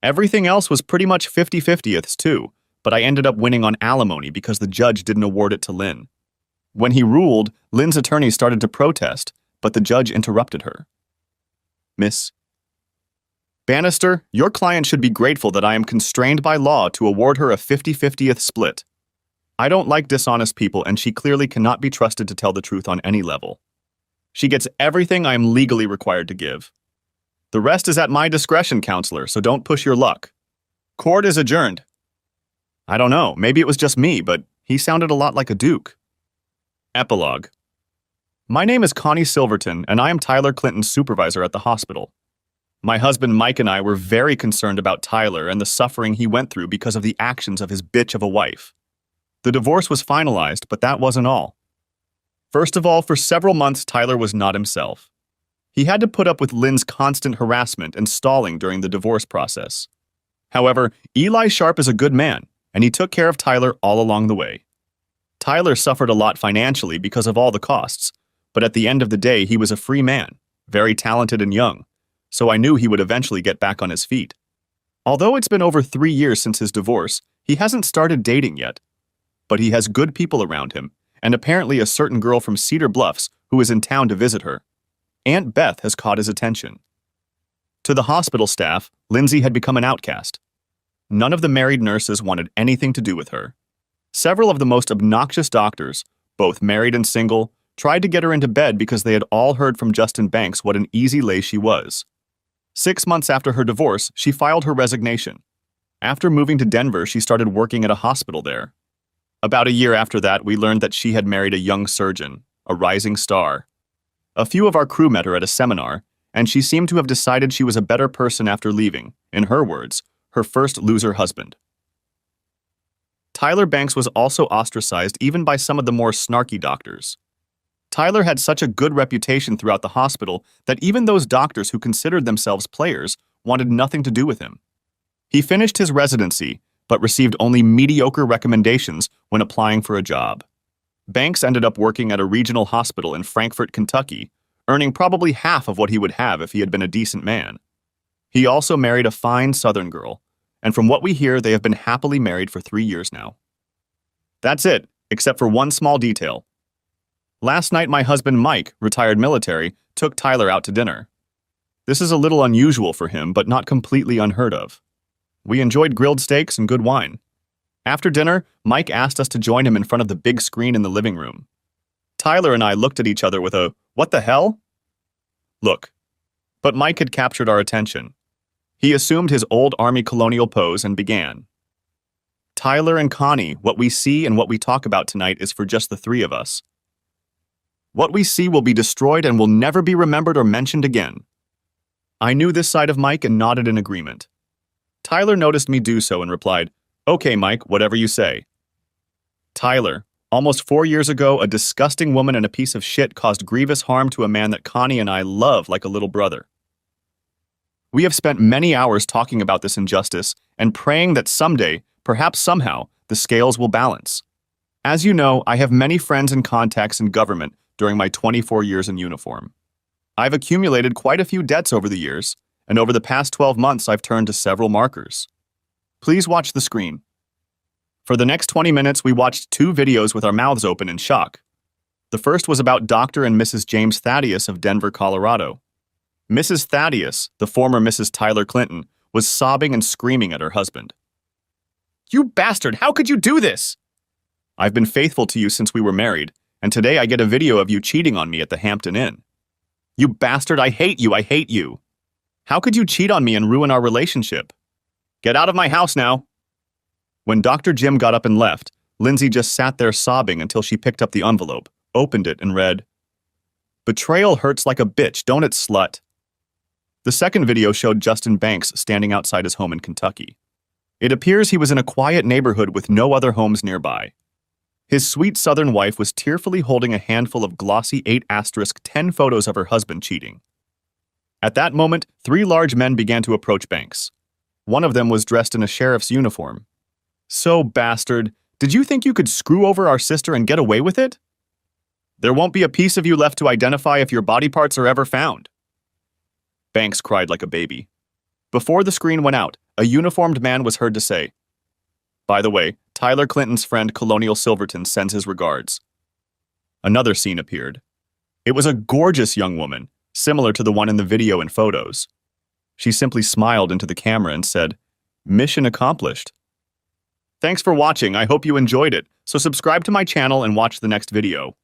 Everything else was pretty much 50-50ths too, but I ended up winning on alimony because the judge didn't award it to Lynn. When he ruled, Lynn's attorney started to protest, but the judge interrupted her. Miss Bannister, your client should be grateful that I am constrained by law to award her a 50-50th split. I don't like dishonest people, and she clearly cannot be trusted to tell the truth on any level. She gets everything I am legally required to give. The rest is at my discretion, counselor, so don't push your luck. Court is adjourned. I don't know, maybe it was just me, but he sounded a lot like a duke. Epilogue. My name is Connie Silverton, and I am Tyler Clinton's supervisor at the hospital. My husband Mike and I were very concerned about Tyler and the suffering he went through because of the actions of his bitch of a wife. The divorce was finalized, but that wasn't all. First of all, for several months, Tyler was not himself. He had to put up with Lynn's constant harassment and stalling during the divorce process. However, Eli Sharp is a good man, and he took care of Tyler all along the way. Tyler suffered a lot financially because of all the costs, but at the end of the day, he was a free man, very talented and young, so I knew he would eventually get back on his feet. Although it's been over 3 years since his divorce, he hasn't started dating yet. But he has good people around him, and apparently a certain girl from Cedar Bluffs who is in town to visit her. Aunt Beth has caught his attention. To the hospital staff, Lindsay had become an outcast. None of the married nurses wanted anything to do with her. Several of the most obnoxious doctors, both married and single, tried to get her into bed because they had all heard from Justin Banks what an easy lay she was. 6 months after her divorce, she filed her resignation. After moving to Denver, she started working at a hospital there. About a year after that, we learned that she had married a young surgeon, a rising star. A few of our crew met her at a seminar, and she seemed to have decided she was a better person after leaving, in her words, her first loser husband. Tyler Banks was also ostracized even by some of the more snarky doctors. Tyler had such a good reputation throughout the hospital that even those doctors who considered themselves players wanted nothing to do with him. He finished his residency, but received only mediocre recommendations when applying for a job. Banks ended up working at a regional hospital in Frankfort, Kentucky, earning probably half of what he would have if he had been a decent man. He also married a fine Southern girl, and from what we hear, they have been happily married for 3 years now. That's it, except for one small detail. Last night, my husband Mike, retired military, took Tyler out to dinner. This is a little unusual for him, but not completely unheard of. We enjoyed grilled steaks and good wine. After dinner, Mike asked us to join him in front of the big screen in the living room. Tyler and I looked at each other with a, "What the hell?" look. But Mike had captured our attention. He assumed his old Army colonial pose and began. "Tyler and Connie, what we see and what we talk about tonight is for just the three of us. What we see will be destroyed and will never be remembered or mentioned again." I knew this side of Mike and nodded in agreement. Tyler noticed me do so and replied, "Okay, Mike, whatever you say." Tyler, almost 4 years ago, a disgusting woman and a piece of shit caused grievous harm to a man that Connie and I love like a little brother. We have spent many hours talking about this injustice and praying that someday, perhaps somehow, the scales will balance. As you know, I have many friends and contacts in government during my 24 years in uniform. I've accumulated quite a few debts over the years, and over the past 12 months I've turned to several markers. Please watch the screen. For the next 20 minutes, we watched 2 videos with our mouths open in shock. The first was about Dr. and Mrs. James Thaddeus of Denver, Colorado. Mrs. Thaddeus, the former Mrs. Tyler Clinton, was sobbing and screaming at her husband. "You bastard, how could you do this? I've been faithful to you since we were married, and today I get a video of you cheating on me at the Hampton Inn. You bastard, I hate you, I hate you. How could you cheat on me and ruin our relationship? Get out of my house now." When Dr. Jim got up and left, Lindsay just sat there sobbing until she picked up the envelope, opened it, and read, "Betrayal hurts like a bitch, don't it, slut?" The second video showed Justin Banks standing outside his home in Kentucky. It appears he was in a quiet neighborhood with no other homes nearby. His sweet Southern wife was tearfully holding a handful of glossy 8*10 photos of her husband cheating. At that moment, 3 large men began to approach Banks. One of them was dressed in a sheriff's uniform. "So, bastard, did you think you could screw over our sister and get away with it? There won't be a piece of you left to identify if your body parts are ever found." Banks cried like a baby. Before the screen went out, a uniformed man was heard to say, "By the way, Tyler Clinton's friend Colonial Silverton sends his regards." Another scene appeared. It was a gorgeous young woman, similar to the one in the video and photos. She simply smiled into the camera and said, "Mission accomplished." Thanks for watching, I hope you enjoyed it, so subscribe to my channel and watch the next video.